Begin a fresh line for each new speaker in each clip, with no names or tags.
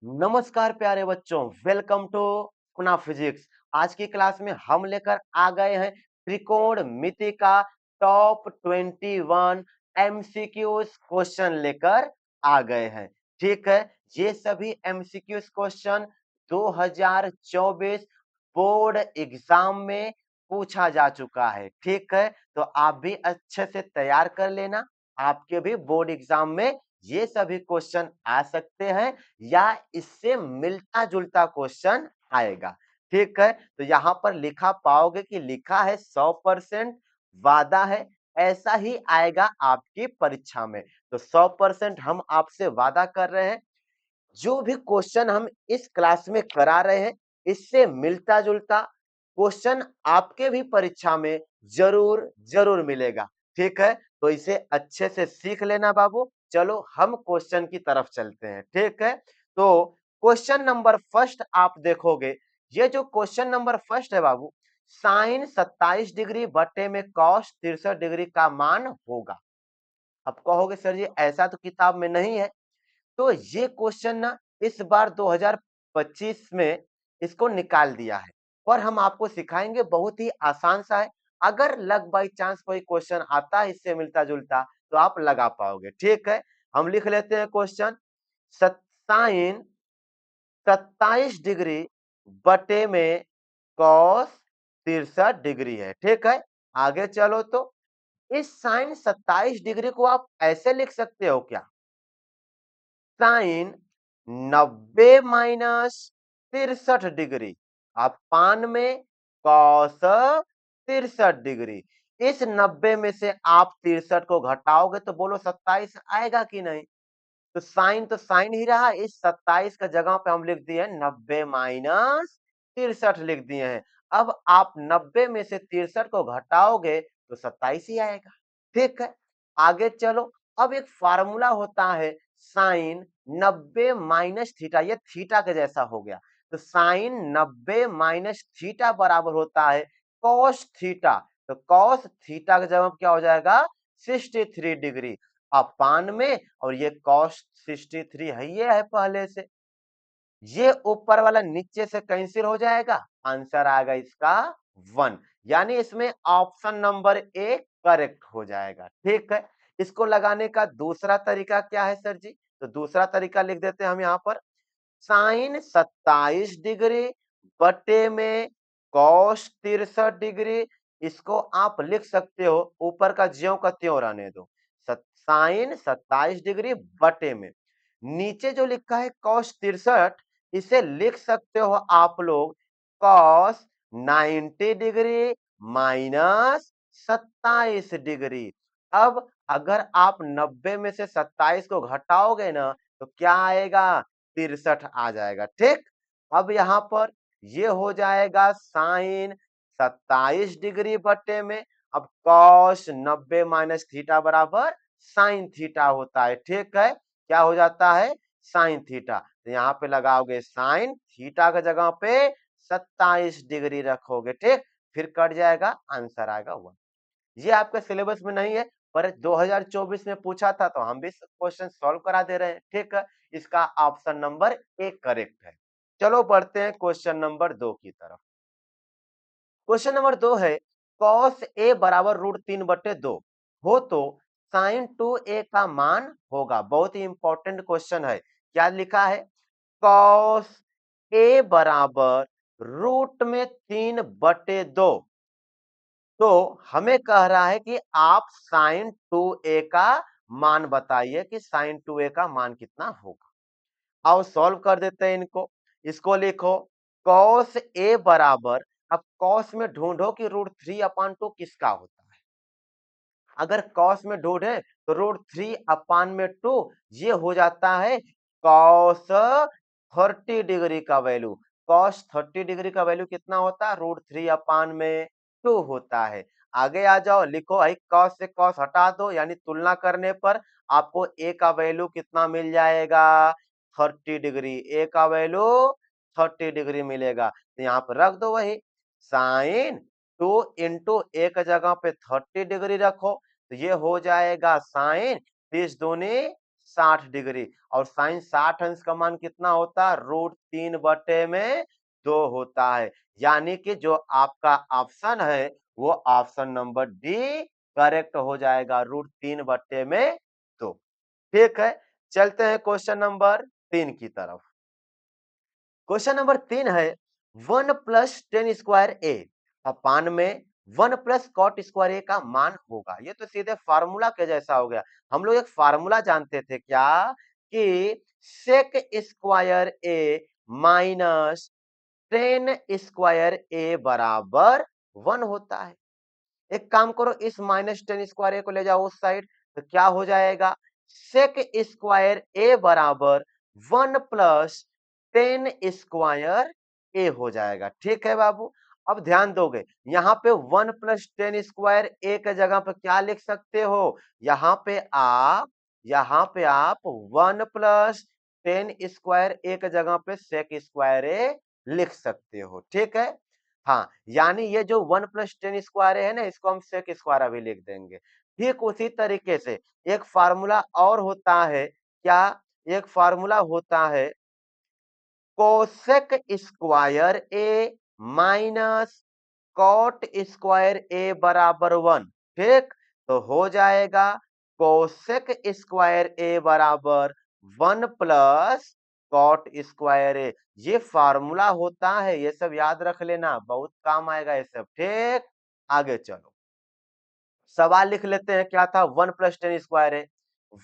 नमस्कार प्यारे बच्चों, वेलकम टू कुना फिजिक्स। आज की क्लास में हम लेकर आ गए हैं त्रिकोणमिति का टॉप 21 एमसीक्यूज क्वेश्चन लेकर आ गए हैं। ठीक है, ये सभी एमसीक्यूज क्वेश्चन 2024 बोर्ड एग्जाम में पूछा जा चुका है। ठीक है, तो आप भी अच्छे से तैयार कर लेना। आपके भी बोर्ड एग्जाम में ये सभी क्वेश्चन आ सकते हैं या इससे मिलता जुलता क्वेश्चन आएगा। ठीक है, तो यहां पर लिखा पाओगे कि लिखा है 100% वादा है, ऐसा ही आएगा आपकी परीक्षा में। तो 100% हम आपसे वादा कर रहे हैं, जो भी क्वेश्चन हम इस क्लास में करा रहे हैं इससे मिलता जुलता क्वेश्चन आपके भी परीक्षा में जरूर जरूर मिलेगा। ठीक है, तो इसे अच्छे से सीख लेना बाबू। चलो हम क्वेश्चन की तरफ चलते हैं। ठीक है, तो क्वेश्चन नंबर फर्स्ट आप देखोगे, ये जो क्वेश्चन नंबर फर्स्ट है बाबू, साइन 27 डिग्री बटे में कॉस 63 डिग्री का मान होगा। अब कहोगे सर जी ऐसा तो किताब में नहीं है। तो ये क्वेश्चन ना इस बार 2025 में इसको निकाल दिया है, पर हम आपको सिखाएंगे, बहुत ही आसान सा है। अगर लक बाई चांस कोई क्वेश्चन आता है इससे मिलता जुलता तो आप लगा पाओगे। ठीक है, हम लिख लेते हैं क्वेश्चन। साइन 27 डिग्री बटे में कॉस 63 डिग्री है। ठीक है, आगे चलो। तो इस साइन 27 डिग्री को आप ऐसे लिख सकते हो क्या, साइन 90 माइनस 63 डिग्री अपान में कॉस 63 डिग्री। इस 90 में से आप 63 को घटाओगे तो बोलो 27 आएगा कि नहीं। तो साइन ही रहा, इस 27 का जगह पे हम लिख दिए 90 माइनस 63 लिख दिए हैं। अब आप 90 में से 63 को घटाओगे तो 27 ही आएगा। ठीक है, आगे चलो। अब एक फार्मूला होता है साइन 90 माइनस थीटा, ये थीटा के जैसा हो गया। तो साइन 90 माइनस थीटा बराबर होता है कॉस थीटा। तो कॉस थीटा का जवाब क्या हो जाएगा, 63 डिग्री अपान में, और ये कॉस 63 है, ये है पहले से। ये ऊपर वाला नीचे से कैंसिल हो जाएगा, आंसर आएगा इसका 1। यानी इसमें ऑप्शन नंबर ए करेक्ट हो जाएगा। ठीक है, इसको लगाने का दूसरा तरीका क्या है सर जी, तो दूसरा तरीका लिख देते हैं हम यहाँ पर। साइन 27 डिग्री बटे में कॉस 63 डिग्री, इसको आप लिख सकते हो ऊपर का ज्यों का त्यों रहने दो। साइन 27 डिग्री बटे में, नीचे जो लिखा है कॉस 63, इसे लिख सकते हो आप लोग कॉस 90 डिग्री माइनस 27 डिग्री। अब अगर आप 90 में से 27 को घटाओगे ना तो क्या आएगा, 63 आ जाएगा। ठीक, अब यहां पर ये हो जाएगा साइन 27 डिग्री बटे में, अब कॉस 90 माइनस थीटा बराबर साइन थीटा होता है। ठीक है, क्या हो जाता है, साइन थीटा। तो यहाँ पे लगाओगे साइन थीटा का जगह पे 27 डिग्री रखोगे। ठीक, फिर कट जाएगा, आंसर आएगा 1। ये आपके सिलेबस में नहीं है, पर 2024 में पूछा था तो हम भी क्वेश्चन सॉल्व करा दे रहे हैं। ठीक है, इसका ऑप्शन नंबर ए करेक्ट है। चलो बढ़ते हैं क्वेश्चन नंबर 2 की तरफ। क्वेश्चन नंबर 2 है, कॉस ए बराबर √3/2 हो तो साइन 2a का मान होगा। बहुत ही इंपॉर्टेंट क्वेश्चन है। क्या लिखा है, कॉस ए बराबर √3/2। तो हमें कह रहा है कि आप साइन 2a का मान बताइए कि साइन 2a का मान कितना होगा। आओ सॉल्व कर देते हैं इनको। इसको लिखो कॉस ए बराबर, अब कॉस में ढूंढो कि √3/2 किसका होता है। अगर कॉस में ढूंढे तो √3/2 ये हो जाता है कॉस 30 डिग्री का वैल्यू। कॉस 30 डिग्री का वैल्यू कितना होता है, √3/2 होता है। आगे आ जाओ, लिखो भाई कॉस से कॉस हटा दो, यानी तुलना करने पर आपको ए का वैल्यू कितना मिल जाएगा, 30 डिग्री। ए का वैल्यू 30 डिग्री मिलेगा, तो यहाँ पर रख दो वही साइन 2 इंटू ए का जगह पे 30 डिग्री रखो, तो ये हो जाएगा साइन 30 दूनी 60 डिग्री, और साइन 60 अंश का मान कितना होता है, √3/2 होता है। यानी कि जो आपका ऑप्शन है वो ऑप्शन नंबर डी करेक्ट हो जाएगा, √3/2। ठीक है, चलते हैं क्वेश्चन नंबर 3 की तरफ। क्वेश्चन नंबर 3 है 1+tan² a अपान में 1+cot² a का मान होगा। ये तो सीधे फार्मूला के जैसा हो गया। हम लोग एक फार्मूला जानते थे क्या, कि sec² a minus tan² a बराबर 1 होता है। एक काम करो, इस -tan² a को ले जाओ उस साइड, तो क्या हो जाएगा, sec² a बराबर 1+tan² a हो जाएगा। ठीक है बाबू, अब ध्यान दोगे, यहाँ पे 1+tan² a के जगह पे क्या लिख सकते हो, यहाँ पे आप 1+tan² a के जगह पे sec² a लिख सकते हो। ठीक है, हाँ, यानी ये जो 1+tan² है ना, इसको हम sec² भी लिख देंगे। ठीक उसी तरीके से एक फार्मूला और होता है, क्या, एक फार्मूला होता है cosec² a minus cot² a बराबर 1। ठीक, तो हो जाएगा cosec² a बराबर 1+cot²a। ये फार्मूला होता है, ये सब याद रख लेना, बहुत काम आएगा ये सब। ठीक, आगे चलो, सवाल लिख लेते हैं, क्या था, 1+tan²a,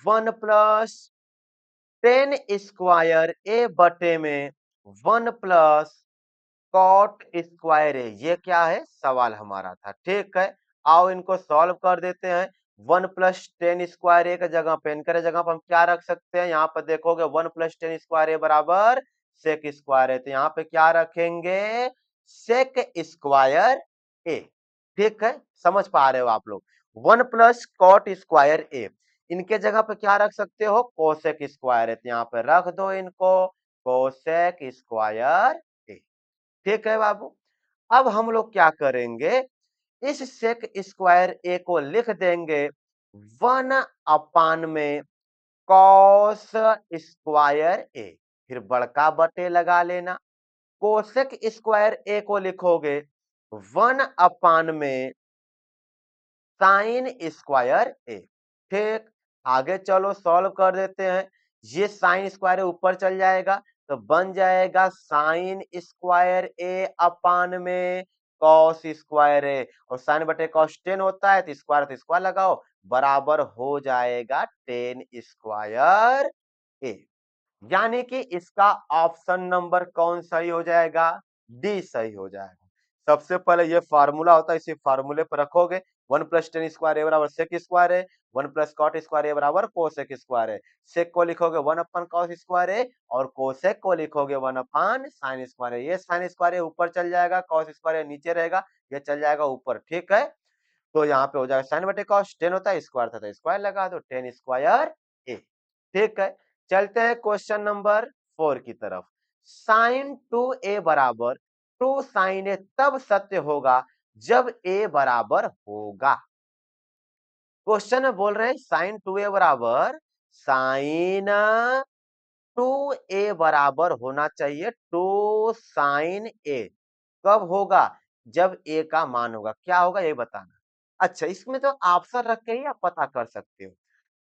1+tan² a बटे में 1+cot²a, ये क्या है, सवाल हमारा था। ठीक है, आओ इनको सॉल्व कर देते हैं। 1+tan² के जगह पे, इनके जगह पे हम क्या रख सकते हैं, यहाँ पर देखोगे 1+tan² बराबर sec²a, तो यहाँ पे क्या रखेंगे, sec²a। ठीक है, समझ पा रहे हो आप लोग। 1+cot²a, इनके जगह पे क्या रख सकते हो, cosec²a, तो यहाँ पे रख दो इनको cosec²a। ठीक है बाबू, अब हम लोग क्या करेंगे, इस sec²a को लिख देंगे 1 में cos²a, फिर बड़का बटे लगा लेना। cosec² को लिखोगे 1 में sin²a। ठीक, आगे चलो सॉल्व कर देते हैं। ये sin² ऊपर चल जाएगा, तो बन जाएगा sin² अपान में cos²a, और sin बटे cos 10 होता है, तो स्क्वायर लगाओ, बराबर हो जाएगा tan²a। यानी कि इसका ऑप्शन नंबर कौन सही हो जाएगा, डी सही हो जाएगा। सबसे पहले ये फार्मूला होता है, इसी फार्मूले पर रखोगे 1+tan² बराबर sec²a, 1+cot² बराबर cosec²a। सेक को लिखोगे 1/cos² और कोसेक को लिखोगे 1/sin²। ये sin² ऊपर चल जाएगा, cos² नीचे रहेगा, ये चल जाएगा ऊपर। ठीक है, तो यहाँ पे हो जाएगा sin बटे cos 10 होता है, स्क्वायर था तो स्क्वायर लगा दो, tan²a। ठीक है, चलते हैं क्वेश्चन नंबर 4 की तरफ। sin2a बराबर 2sin a तब सत्य होगा जब a बराबर होगा। क्वेश्चन में बोल रहे हैं sin2a बराबर sin2a बराबर होना चाहिए 2sin a। कब होगा, जब a का मान होगा। क्या होगा ये बताना। अच्छा, इसमें तो ऑप्शन रख के ही आप पता कर सकते हो।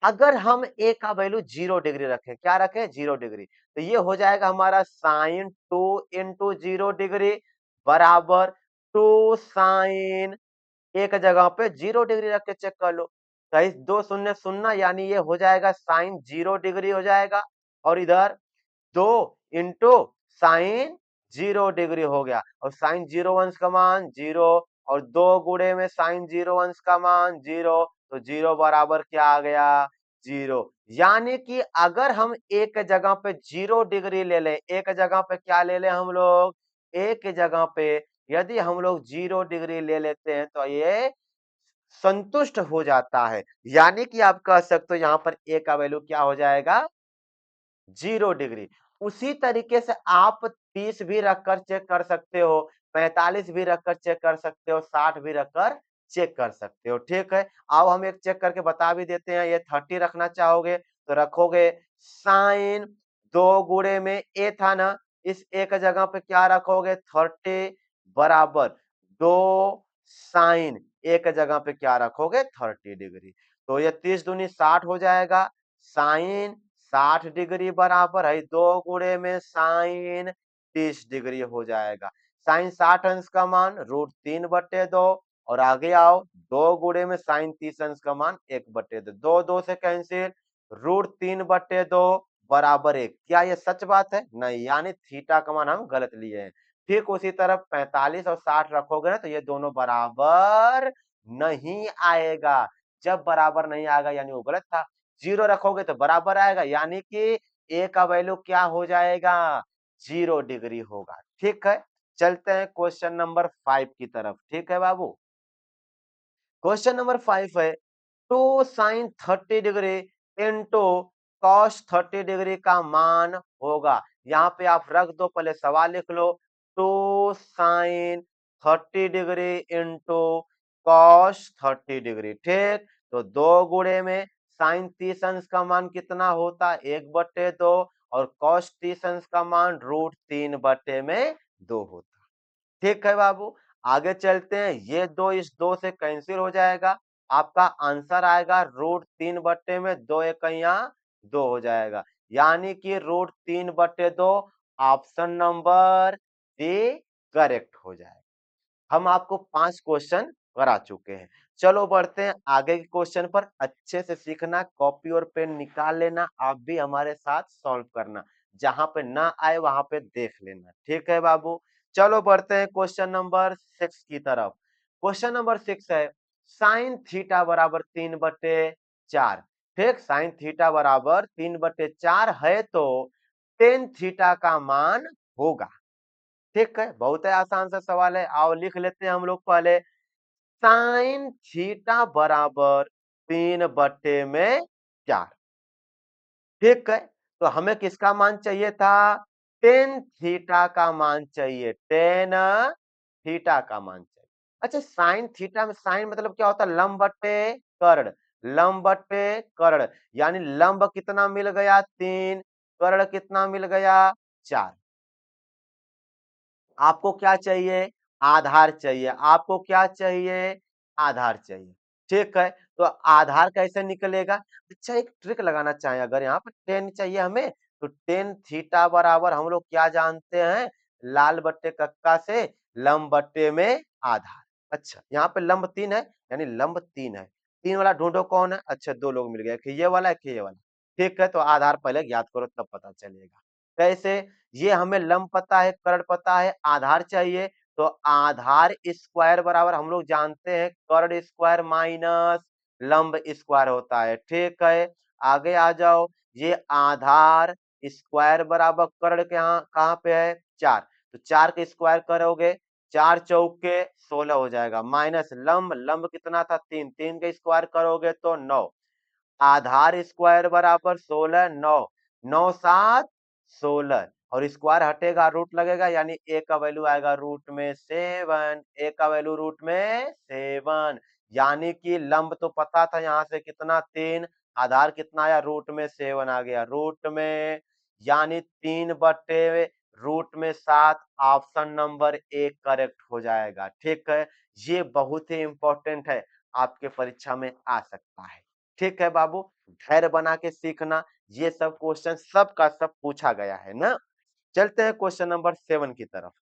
अगर हम a का वैल्यू 0 डिग्री रखें, क्या रखें, 0 डिग्री, तो ये हो जाएगा हमारा sin2 × 0 डिग्री बराबर 2sin एक जगह पे 0 डिग्री रख के चेक कर लो, सही, 2 शून्य शून्य, यानी ये हो जाएगा sin 0 डिग्री हो जाएगा, और इधर 2 इंटू साइन 0 डिग्री हो गया, और साइन 0 अंश का मान 0, और 2 गुणे में साइन 0 अंश का मान 0, तो 0 बराबर क्या आ गया, 0। यानी कि अगर हम एक जगह पे 0 डिग्री ले लें, एक जगह पे क्या ले लें हम लोग, एक जगह पे यदि हम लोग 0 डिग्री ले लेते हैं तो ये संतुष्ट हो जाता है। यानी कि आप कह सकते हो यहाँ पर a का वैल्यू क्या हो जाएगा, 0 डिग्री। उसी तरीके से आप 30 भी रखकर चेक कर सकते हो, 45 भी रखकर चेक कर सकते हो, 60 भी रखकर चेक कर सकते हो। ठीक है, आओ हम एक चेक करके बता भी देते हैं। ये 30 रखना चाहोगे तो रखोगे साइन, 2 गुणे में ए था ना, इस ए की जगह पे क्या रखोगे 30 बराबर 2 साइन, ए की जगह पे क्या रखोगे 30 डिग्री। तो ये 30 दूनी 60 हो जाएगा, साइन 60 डिग्री बराबर है 2 गुणे में साइन 30 डिग्री हो जाएगा। साइन 60 अंश का मान √3/2 और आगे आओ 2 गुणे में साइन 30 अंश का मान 1/2, 2 2 से कैंसिल, √3/2 बराबर 1। क्या ये सच बात है? नहीं, यानी थीटा का मान हम गलत लिए हैं। ठीक उसी तरह 45 और 60 रखोगे ना तो ये दोनों बराबर नहीं आएगा। जब बराबर नहीं आएगा यानी वो गलत था। 0 रखोगे तो बराबर आएगा, यानी कि ए का वैल्यू क्या हो जाएगा 0 डिग्री होगा। ठीक है, चलते हैं क्वेश्चन नंबर 5 की तरफ। ठीक है बाबू, क्वेश्चन नंबर 5 है 2 sine 30 degree into cos 30 degree का मान होगा। यहाँ पे आप रख दो, पहले सवाल लिख लो, 2 sine 30 degree into cos 30 degree. ठीक, तो 2 गुणे में साइन 30 अंश का मान कितना होता है 1/2 और कॉस 30 अंश का मान √3/2 होता। ठीक है बाबू, आगे चलते हैं। ये 2 इस 2 से कैंसिल हो जाएगा, आपका आंसर आएगा √3 में 2 एकैया 2 हो जाएगा, यानी कि √3/2 ऑप्शन नंबर डी करेक्ट हो जाएगा। हम आपको 5 क्वेश्चन करा चुके हैं। चलो बढ़ते हैं आगे के क्वेश्चन पर। अच्छे से सीखना, कॉपी और पेन निकाल लेना, आप भी हमारे साथ सॉल्व करना, जहां पे ना आए वहां पे देख लेना। ठीक है बाबू, चलो बढ़ते हैं क्वेश्चन नंबर 6 की तरफ। क्वेश्चन नंबर 6 है साइन थीटा बराबर 3/4। ठीक, साइन थीटा बराबर 3/4 है तो टेन थीटा का मान होगा। ठीक है, बहुत ही आसान सा सवाल है, आओ लिख लेते हैं हम लोग पहले। साइन थीटा बराबर 3/4। ठीक है, तो हमें किसका मान चाहिए था टेन थीटा का मान चाहिए, टेन थीटा का मान चाहिए। अच्छा, साइन थीटा में साइन मतलब क्या होता है लंब बट्टे कर्ण, लंब बट्टे कर्ण, यानी लंब कितना मिल गया 3, कर्ण कितना मिल गया 4। आपको क्या चाहिए आधार चाहिए, आपको क्या चाहिए आधार चाहिए। ठीक है, तो आधार कैसे निकलेगा। अच्छा, एक ट्रिक लगाना चाहें, अगर यहाँ पर टेन चाहिए हमें तो टेन थीटा बराबर हम लोग क्या जानते हैं लाल बट्टे कक्का से लंब बट्टे में आधार। अच्छा, यहाँ पे लंब 3 है, यानी लंब 3 है, 3 वाला ढूंढो कौन है। अच्छा, 2 लोग मिल गए, एक ये वाला एक ये वाला। ठीक है, तो आधार पहले ज्ञात करो तब पता चलेगा कैसे। ये हमें लंब पता है, कर्ण पता है, आधार चाहिए, तो आधार स्क्वायर बराबर हम लोग जानते हैं कर्ण स्क्वायर माइनस लंब स्क्वायर होता है। ठीक है, आगे आ जाओ, ये आधार स्क्वायर बराबर कर्ण के यहाँ कहाँ पे है 4, तो 4 के स्क्वायर करोगे 4 चौके 16 हो जाएगा, माइनस लंब, लंब कितना था 3, 3 के स्क्वायर करोगे तो 9, आधार स्क्वायर बराबर 16, 9, 9 7 16 और स्क्वायर हटेगा रूट लगेगा, यानी ए का वैल्यू आएगा रूट में 7, ए का वैल्यू रूट में 7, यानी कि लंब तो पता था यहाँ से कितना 3, आधार कितना आया रूट में 7 आ गया रूट में, यानी 3/, रूट में 7, ऑप्शन नंबर ए करेक्ट हो जाएगा। ठीक है, ये बहुत ही इंपॉर्टेंट है, आपके परीक्षा में आ सकता है। ठीक है बाबू, धैर्य बना के सीखना, ये सब क्वेश्चन सब का सब पूछा गया है ना। चलते हैं क्वेश्चन नंबर 7 की तरफ।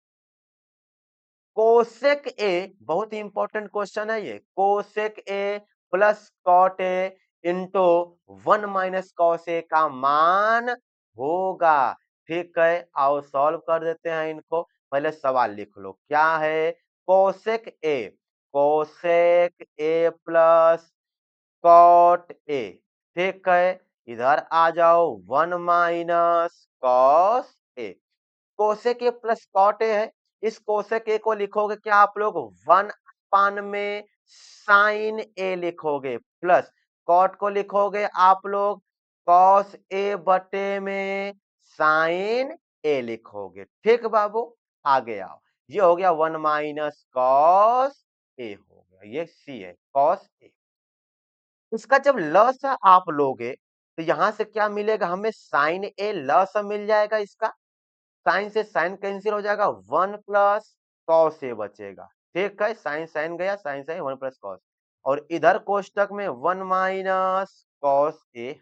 कोसेक ए, बहुत ही इंपॉर्टेंट क्वेश्चन है ये, cosec A plus cot A into 1 - cos A का मान होगा। ठीक है, आओ सॉल्व कर देते हैं इनको। पहले सवाल लिख लो क्या है, cosec A, cosec A plus cot A. ठीक है, इधर आ जाओ 1 - cos A, cosec A plus cot A है, इस कोसेक ए को लिखोगे क्या आप लोग 1 में साइन ए लिखोगे, प्लस कॉट को लिखोगे आप लोग कॉस ए बटे में साइन ए लिखोगे। ठीक बाबू, आगे आओ, ये हो गया 1 - कॉस ए हो गया, ये सी है कॉस ए। इसका जब लसा आप लोगे तो यहां से क्या मिलेगा हमें, साइन ए लस मिल जाएगा इसका, साइन से साइन कैंसिल हो जाएगा, 1 प्लस कॉस ए बचेगा। ठीक है, साइन साइन गया, साइन साइन 1 प्लस कॉस, और इधर कोष्टक में 1 माइनस कॉस ए।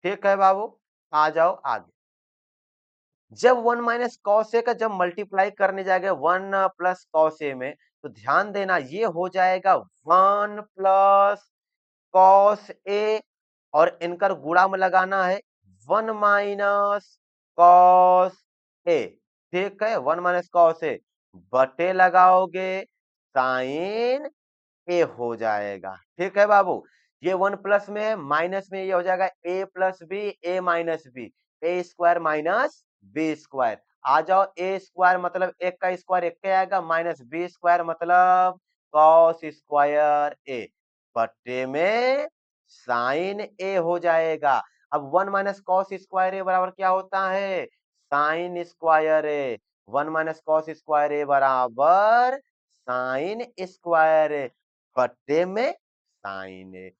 ठीक है बाबू, आ जाओ आगे। जब 1 माइनस कॉस ए का जब मल्टीप्लाई करने जाएगा 1 प्लस कॉस ए में, तो ध्यान देना ये हो जाएगा 1 प्लस कॉस ए, और इनका गुणा में लगाना है 1 माइनस कॉस ए। ठीक है, 1 माइनस कॉस ए बटे लगाओगे साइन ए हो जाएगा। ठीक है बाबू, ये 1 प्लस में है, माइनस में ये हो जाएगा ए plus B, A minus B, A square minus B square. आ जाओ, ए स्क्वायर मतलब एक का स्क्वायर एक का आएगा, माइनस बी स्क्वायर मतलब कॉस स्क्वायर ए, बट्टे में साइन ए हो जाएगा। अब 1 माइनस कॉस स्क्वायर ए बराबर क्या होता है, साइन स्क्वायर ए। 1 माइनस कॉस स्क्वायर ए बराबर साइन स्क्वायर ए, बट्टे में साइन ए।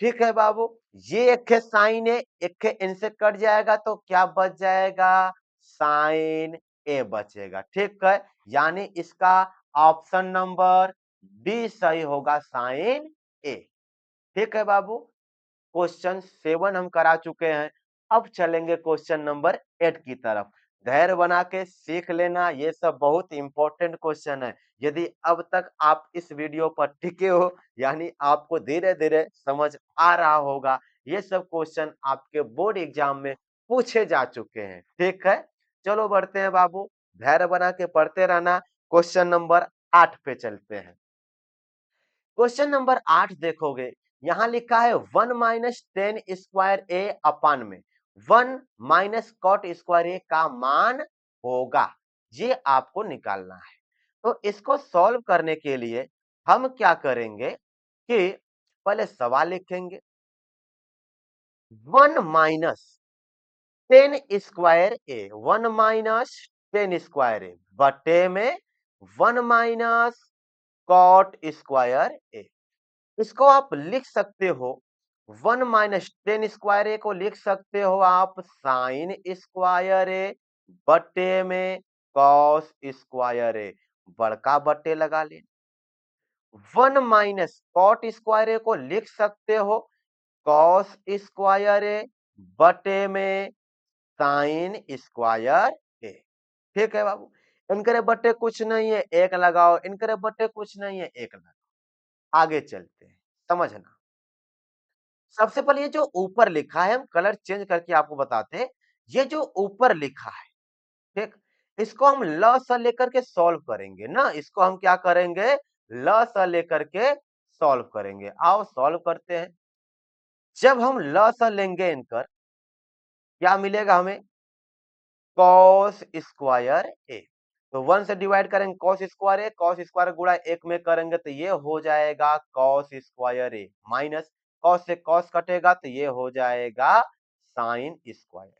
ठीक है बाबू, ये एक है साइन ए, एक है इनसे कट जाएगा तो क्या बच जाएगा, साइन ए बचेगा। ठीक है, यानी इसका ऑप्शन नंबर डी सही होगा, साइन ए। ठीक है बाबू, क्वेश्चन 7 हम करा चुके हैं, अब चलेंगे क्वेश्चन नंबर 8 की तरफ। धैर्य बना के सीख लेना, ये सब बहुत इंपॉर्टेंट क्वेश्चन है। यदि अब तक आप इस वीडियो पर टिके हो, यानी आपको धीरे धीरे समझ आ रहा होगा, ये सब क्वेश्चन आपके बोर्ड एग्जाम में पूछे जा चुके हैं। ठीक है, चलो बढ़ते हैं बाबू, धैर्य बना के पढ़ते रहना। क्वेश्चन नंबर 8 पे चलते हैं। क्वेश्चन नंबर 8 देखोगे, यहां लिखा है 1 माइनस 10 स्क्वायर ए अपान में 1 माइनस कॉट स्क्वायर ए का मान होगा, ये आपको निकालना है। तो इसको सॉल्व करने के लिए हम क्या करेंगे कि पहले सवाल लिखेंगे, 1 माइनस 10 स्क्वायर ए, 1 माइनस 10 स्क्वायर ए बटे में 1 माइनस कॉट स्क्वायर ए। इसको आप लिख सकते हो, 1 माइनस 10 स्क्वायर ए को लिख सकते हो आप साइन स्क्वायर ए बटे में कॉस स्क्वायर ए, बड़का बट्टे लगा ले। 1 माइनस कॉट स्क्वायर ए को लिख सकते हो कॉस स्क्वायर ए बटे में साइन स्क्वायर ए। ठीक है बाबू, इनके बट्टे कुछ नहीं है, एक लगाओ, इनके बट्टे कुछ नहीं है, एक लगाओ। आगे चलते हैं, समझना। सबसे पहले ये जो ऊपर लिखा है, हम कलर चेंज करके आपको बताते हैं। ये जो ऊपर लिखा है, ठीक, इसको हम ल स लेकर के सॉल्व करेंगे ना, इसको हम क्या करेंगे, ल स लेकर के सॉल्व करेंगे। आओ सॉल्व करते हैं। जब हम ल स लेंगे इनकर, क्या मिलेगा हमें, कॉस स्क्वायर ए। तो 1 से डिवाइड करेंगे कॉस स्क्वायर ए, कॉस स्क्वायर गुणा 1 में करेंगे तो ये हो जाएगा कॉस स्क्वायर ए, माइनस कॉस से कॉस कटेगा तो ये हो जाएगा साइन स्क्वायर।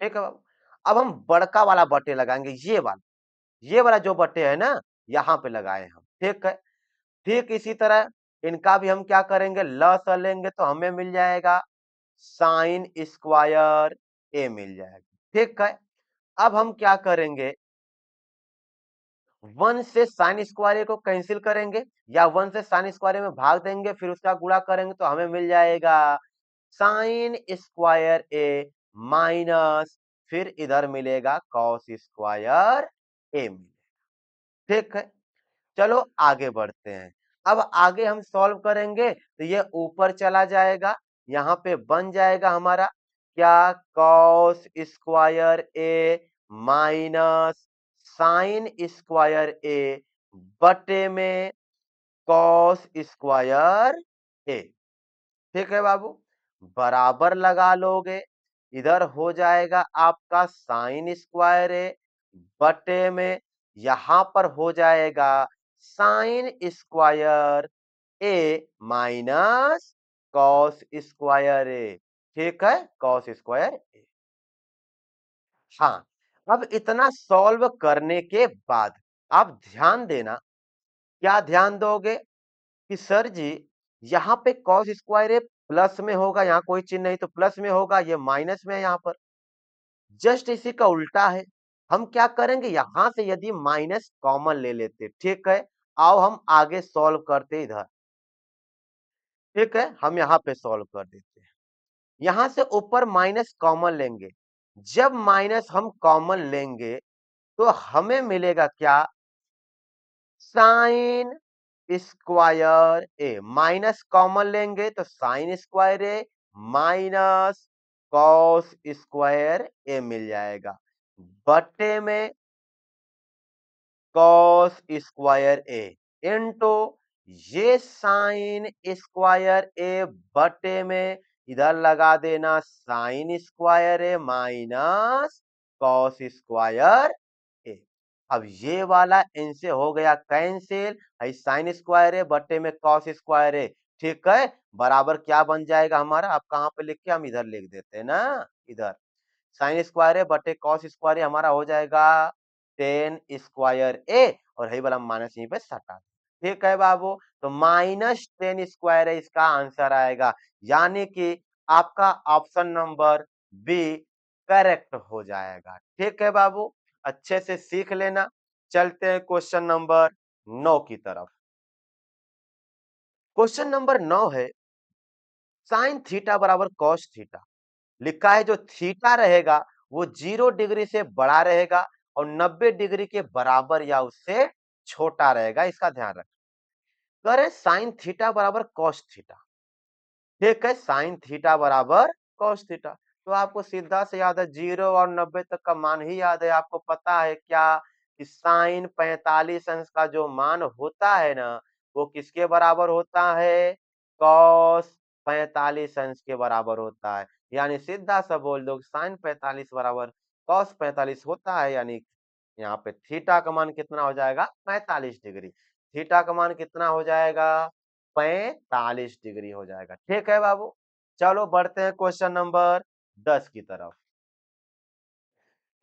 ठीक है बाबू, अब हम बड़का वाला बट्टे लगाएंगे, ये वाला जो बट्टे है ना, यहाँ पे लगाए हम। ठीक है, ठीक इसी तरह इनका भी हम क्या करेंगे, ल स लेंगे तो हमें मिल जाएगा साइन स्क्वायर ए मिल जाएगा। ठीक है, अब हम क्या करेंगे, 1 से साइन स्क्वायर को कैंसिल करेंगे, या 1 से साइन स्क्वायर में भाग देंगे, फिर उसका गुणा करेंगे तो हमें मिल जाएगा साइन स्क्वायर ए माइनस, फिर इधर मिलेगा कॉस स्क्वायर ए। ठीक है, चलो आगे बढ़ते हैं। अब आगे हम सॉल्व करेंगे तो ये ऊपर चला जाएगा, यहाँ पे बन जाएगा हमारा क्या, कॉस स्क्वायर ए माइनस साइन स्क्वायर ए बटे में कॉस स्क्वायर ए। ठीक है बाबू, बराबर लगा लोगे, इधर हो जाएगा आपका साइन स्क्वायर ए बटे में, यहां पर हो जाएगा साइन स्क्वायर ए माइनस कॉस स्क्वायर ए। ठीक है, कॉस स्क्वायर ए। हाँ, अब इतना सॉल्व करने के बाद आप ध्यान देना, क्या ध्यान दोगे कि सर जी यहाँ पे कॉस स्क्वायर ए प्लस में होगा, यहाँ कोई चिन्ह नहीं तो प्लस में होगा, ये माइनस में है यहाँ पर। जस्ट इसी का उल्टा है। हम क्या करेंगे, यहां से यदि माइनस कॉमन ले लेते, ठीक है। आओ हम आगे सॉल्व करते इधर, ठीक है। हम यहाँ पे सॉल्व कर देते हैं। यहां से ऊपर माइनस कॉमन लेंगे। जब माइनस हम कॉमन लेंगे तो हमें मिलेगा क्या, साइन स्क्वायर ए। माइनस कॉमन लेंगे तो साइन स्क्वायर ए माइनस कॉस स्क्वायर ए मिल जाएगा, बट्टे में कॉस स्क्वायर ए इंटू ये साइन स्क्वायर ए बटे में इधर लगा देना साइन स्क्वायर ए माइनस कॉस स्क्वायर ए। अब ये वाला इनसे हो गया कैंसिल, साइन स्क्वायर ए बटे में कॉस स्क्वायर ए, ठीक है। बराबर क्या बन जाएगा हमारा, आप कहां पे लिख के, हम इधर लिख देते हैं ना, इधर साइन स्क्वायर ए बटे कॉस स्क्वायर ए हमारा हो जाएगा टेन स्क्वायर ए, और यही वाला माइनस यहीं पे सटा, ठीक है बाबू। तो माइनस टेन स्क्वायर है इसका आंसर आएगा, यानी कि आपका ऑप्शन नंबर बी करेक्ट हो जाएगा, ठीक है बाबू। अच्छे से सीख लेना। चलते हैं क्वेश्चन नंबर 9 की तरफ। क्वेश्चन नंबर 9 है, साइन थीटा बराबर कॉस थीटा। लिखा है जो थीटा रहेगा वो 0 डिग्री से बड़ा रहेगा और 90 डिग्री के बराबर या उससे छोटा रहेगा, इसका ध्यान रखें। करें साइन थीटा बराबर कॉस थीटा, ठीक है। साइन थीटा बराबर कॉस थीटा, तो आपको सीधा से याद है 0 और 90 तक का मान ही याद है। आपको पता है क्या कि साइन 45 अंश का जो मान होता है ना, वो किसके बराबर होता है, कॉस 45 अंश के बराबर होता है। यानी सीधा सा बोल दो साइन 45 बराबर कॉस 45 होता है, यानी यहाँ पे थीटा का मान कितना हो जाएगा, 45 डिग्री। थीटा का मान कितना हो जाएगा, 45 डिग्री हो जाएगा, ठीक है बाबू। चलो बढ़ते हैं क्वेश्चन नंबर 10 की तरफ।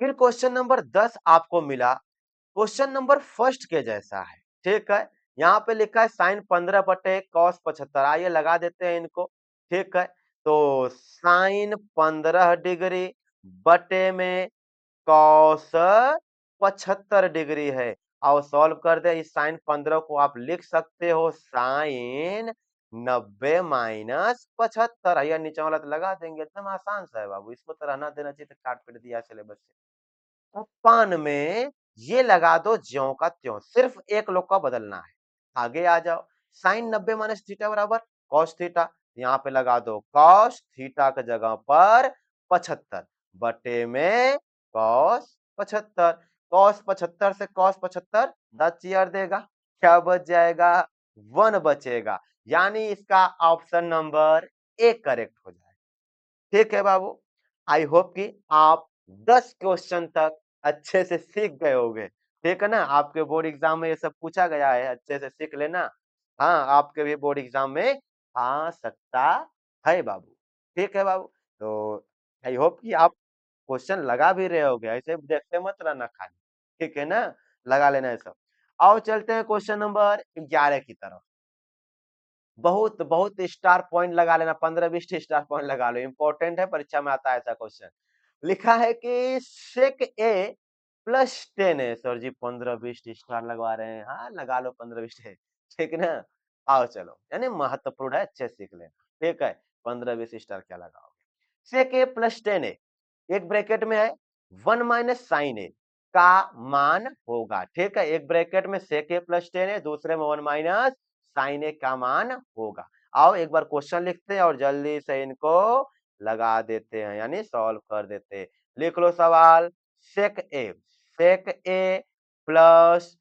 फिर क्वेश्चन नंबर 10 आपको मिला क्वेश्चन नंबर फर्स्ट के जैसा है, ठीक है। यहाँ पे लिखा है साइन 15 बटे कॉस 75, आइए लगा देते हैं इनको, ठीक है। तो साइन 15 डिग्री बटे में कॉस 75 डिग्री है। आओ सॉल्व कर दे, इस साइन 15 को आप लिख सकते हो साइन 90 माइनस 75, या नीचे वाला तो लगा देंगे, एकदम आसान सा है बाबू, इसको तो रहना देना चाहिए, तो काट पीट दिया सिलेबस से। पान में ये लगा दो ज्यों का त्यों, सिर्फ एक लोग का बदलना है। आगे आ जाओ, साइन 90 माइनस थीटा बराबर कॉस थीटा, यहाँ पे लगा दो कॉस थीटा की जगह पर 75 बटे में कॉस 75। कॉस 75 से कॉस 75 10 चीयर देगा, क्या बच जाएगा, 1 बचेगा, यानी इसका ऑप्शन नंबर ए करेक्ट हो जाएगा, ठीक है बाबू। आई होप कि आप 10 क्वेश्चन तक अच्छे से सीख गए होंगे, ठीक है ना। आपके बोर्ड एग्जाम में ये सब पूछा गया है, अच्छे से सीख लेना। हाँ, आपके भी बोर्ड एग्जाम में आ सकता है बाबू, ठीक है बाबू। तो आई होप कि आप क्वेश्चन लगा भी रहे होगे, ऐसे देखते मत रहना खाली, ठीक है ना, लगा लेना है सब। आओ चलते हैं क्वेश्चन नंबर 11 की तरफ। बहुत बहुत स्टार पॉइंट लगा लेना, 15-20 स्टार पॉइंट लगा लो, इंपॉर्टेंट है, परीक्षा में आता है ऐसा क्वेश्चन। लिखा है कि सेक ए प्लस 10 है, सर जी 15-20 स्टार लगवा रहे हैं, हाँ लगा लो 15-20 है, ठीक है ना। आओ चलो, यानी महत्वपूर्ण है, अच्छे सीख लेना, ठीक है। 15-20 स्टार क्या लगाओगे, सेक ए प्लस 10 है, एक ब्रैकेट में है 1 माइनस साइन ए का मान होगा, ठीक है। एक ब्रैकेट में सेक ए प्लस 10 है, दूसरे में 1 माइनस साइन ए का मान होगा। आओ एक बार क्वेश्चन लिखते हैं और जल्दी से इनको लगा देते हैं, यानी सॉल्व कर देते हैं। लिख लो सवाल, सेक ए प्लस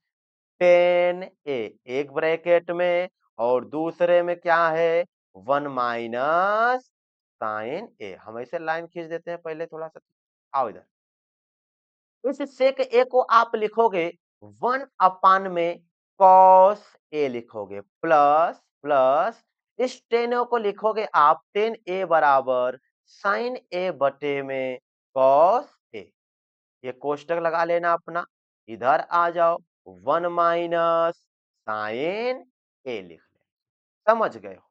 10 ए एक ब्रैकेट में, और दूसरे में क्या है 1 माइनस साइन ए। हम ऐसे लाइन खींच देते हैं पहले थोड़ा सा, आओ इधर। इस सेक ए को आप लिखोगे 1 अपान में कॉस ए लिखोगे, प्लस प्लस इस 10 को लिखोगे आप 10 ए बराबर साइन ए बटे में कॉस ए। ये कोष्टक लगा लेना अपना, इधर आ जाओ 1 माइनस साइन ए लिख ले, समझ गए हो।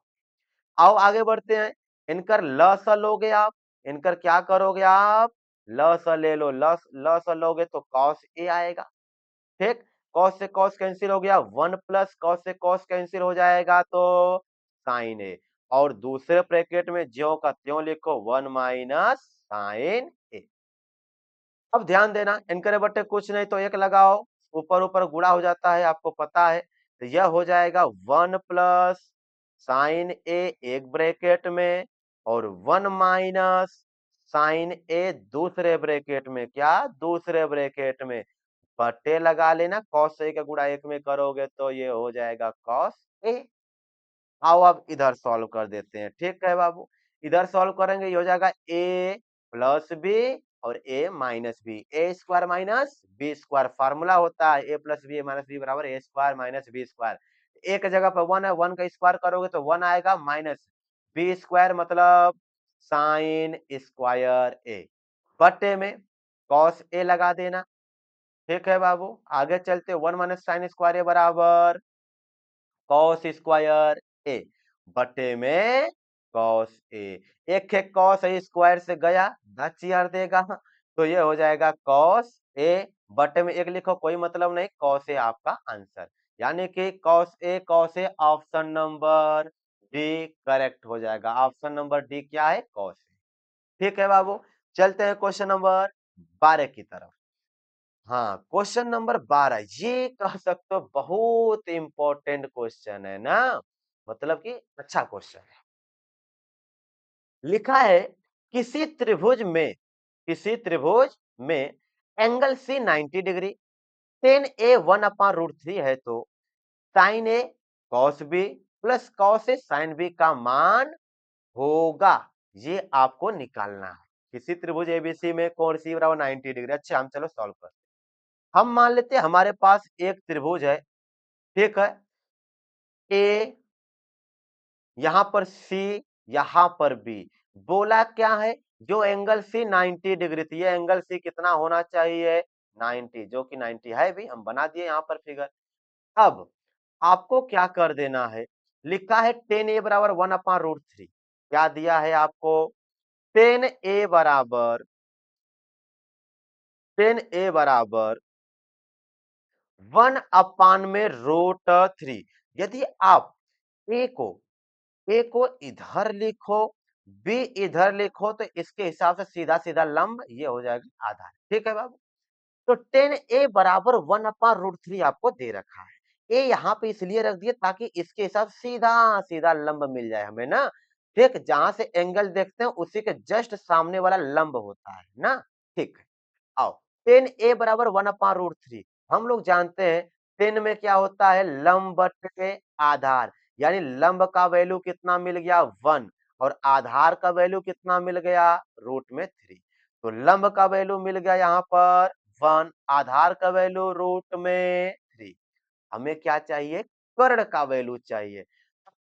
आओ आगे बढ़ते हैं। इनकर ल स लोगे आप, इनकर क्या करोगे आप, ल स ले लो, ल स लोगे तो कॉस ए आएगा। ठीक, कॉस से कॉस कैंसिल हो गया, 1 प्लस कॉस से कॉस कैंसिल हो जाएगा तो साइन ए, और दूसरे ब्रैकेट में ज्यों का त्यों लिखो 1 माइनस साइन ए। अब ध्यान देना, इनके बट्टे कुछ नहीं तो एक लगाओ, ऊपर ऊपर गुणा हो जाता है, आपको पता है, तो यह हो जाएगा 1 प्लस साइन ए एक ब्रैकेट में, और 1 माइनस साइन ए दूसरे ब्रैकेट में, क्या दूसरे ब्रैकेट में, बट्टे लगा लेना, कॉस ए का गुणा एक में करोगे तो ये हो जाएगा कॉस ए। आओ अब इधर सॉल्व कर देते हैं, ठीक है बाबू, इधर सॉल्व करेंगे, ये हो जाएगा ए प्लस बी और A minus B, A square minus B square, formula होता है A plus B minus B बराबर A square minus B square. एक जगह पर 1 है, 1 का स्क्वायर करोगे तो 1 आएगा, माइनस बी स्क्वायर मतलब साइन स्क्वायर ए, बट्टे में कॉस ए लगा देना। ठीक है बाबू, आगे चलते, 1 माइनस साइन स्क्वायर ए बराबर कॉस स्क्वायर ए, बटे में कॉस ए, एक एक कॉस ए स्क्वायर से गया, धचियार देगा, तो ये हो जाएगा कॉस ए, बटे में एक लिखो, कोई मतलब नहीं, कॉस ए आपका आंसर, यानी कि cos A option number D correct हो जाएगा, ऑप्शन नंबर डी क्या है, कॉस ए। ठीक है बाबू, चलते हैं क्वेश्चन नंबर 12 की तरफ। हाँ, क्वेश्चन नंबर 12 ये कह सकते हो बहुत इंपॉर्टेंट क्वेश्चन है ना, मतलब कि अच्छा क्वेश्चन है। लिखा है किसी त्रिभुज में एंगल सी 90 डिग्री, टेन ए 1/√3 है, तो sign A cos B plus cos A sine B का मान होगा, ये आपको निकालना है। किसी त्रिभुज एबीसी में कोण सी बराबर 90 डिग्री। अच्छा, हम चलो सॉल्व करते हैं। हम मान लेते हैं हमारे पास एक त्रिभुज है, ठीक है, ए, यहां पर सी, यहां पर बी, बोला क्या है, जो एंगल सी 90 डिग्री थी, ये एंगल सी कितना होना चाहिए, 90, जो कि 90 है भी, हम बना दिए यहां पर फिगर। अब आपको क्या कर देना है, लिखा है टेन ए बराबर 1/√3, क्या दिया है आपको, टेन ए बराबर, टेन ए बराबर 1/√3। यदि आप ए को ए को इधर लिखो, बी इधर लिखो, तो इसके हिसाब से सीधा सीधा लंब ये हो जाएगा आधार। ठीक है बाबू, तो टेन ए बराबर 1/√3 आपको दे रखा है, ए यहाँ पे इसलिए रख दिए ताकि इसके हिसाब सीधा सीधा लंब मिल जाए हमें ना। ठीक, जहां से एंगल देखते हैं उसी के जस्ट सामने वाला लंब होता है ना। ठीक है, आओ, टेन ए बराबर 1/√3, हम लोग जानते हैं टेन में क्या होता है, लंब बटे आधार, यानी लंब का वैल्यू कितना मिल गया 1, और आधार का वैल्यू कितना मिल गया √3, तो लंब का वैल्यू मिल गया यहाँ पर 1, आधार का वैल्यू √3, हमें क्या चाहिए, कर्ण का वैल्यू चाहिए।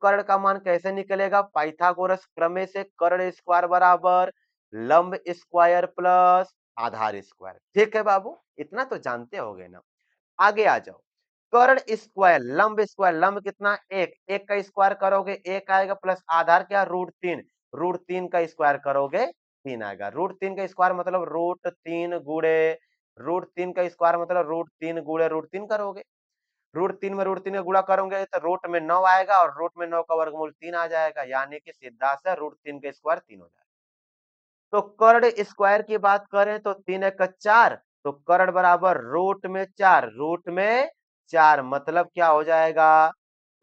कर्ण का मान कैसे निकलेगा, पाइथागोरस प्रमेय से, कर्ण स्क्वायर बराबर लंब स्क्वायर प्लस आधार स्क्वायर। ठीक है बाबू, इतना तो जानते होगे ना। आगे आ जाओ, कर्ण स्क्वायर लंब कितना, एक, एक का स्क्वायर करोगे एक आएगा, प्लस आधार क्या, √3, √3 का स्क्वायर करोगे 3 आएगा, √3 का स्क्वायर मतलब √3 गुड़े, √3 का स्क्वायर मतलब √3 गुड़े √3 करोगे, √3 में √3 का गुणा करोगे तो रूट में 9 आएगा, और रूट में 9 का वर्गमूल 3 आ जाएगा, यानी कि सीधा से √3 का स्क्वायर 3 हो जाएगा। तो कर्ण स्क्वायर की बात करें तो 3 एक 4, तो कर्ण बराबर रूट में 4 मतलब क्या हो जाएगा,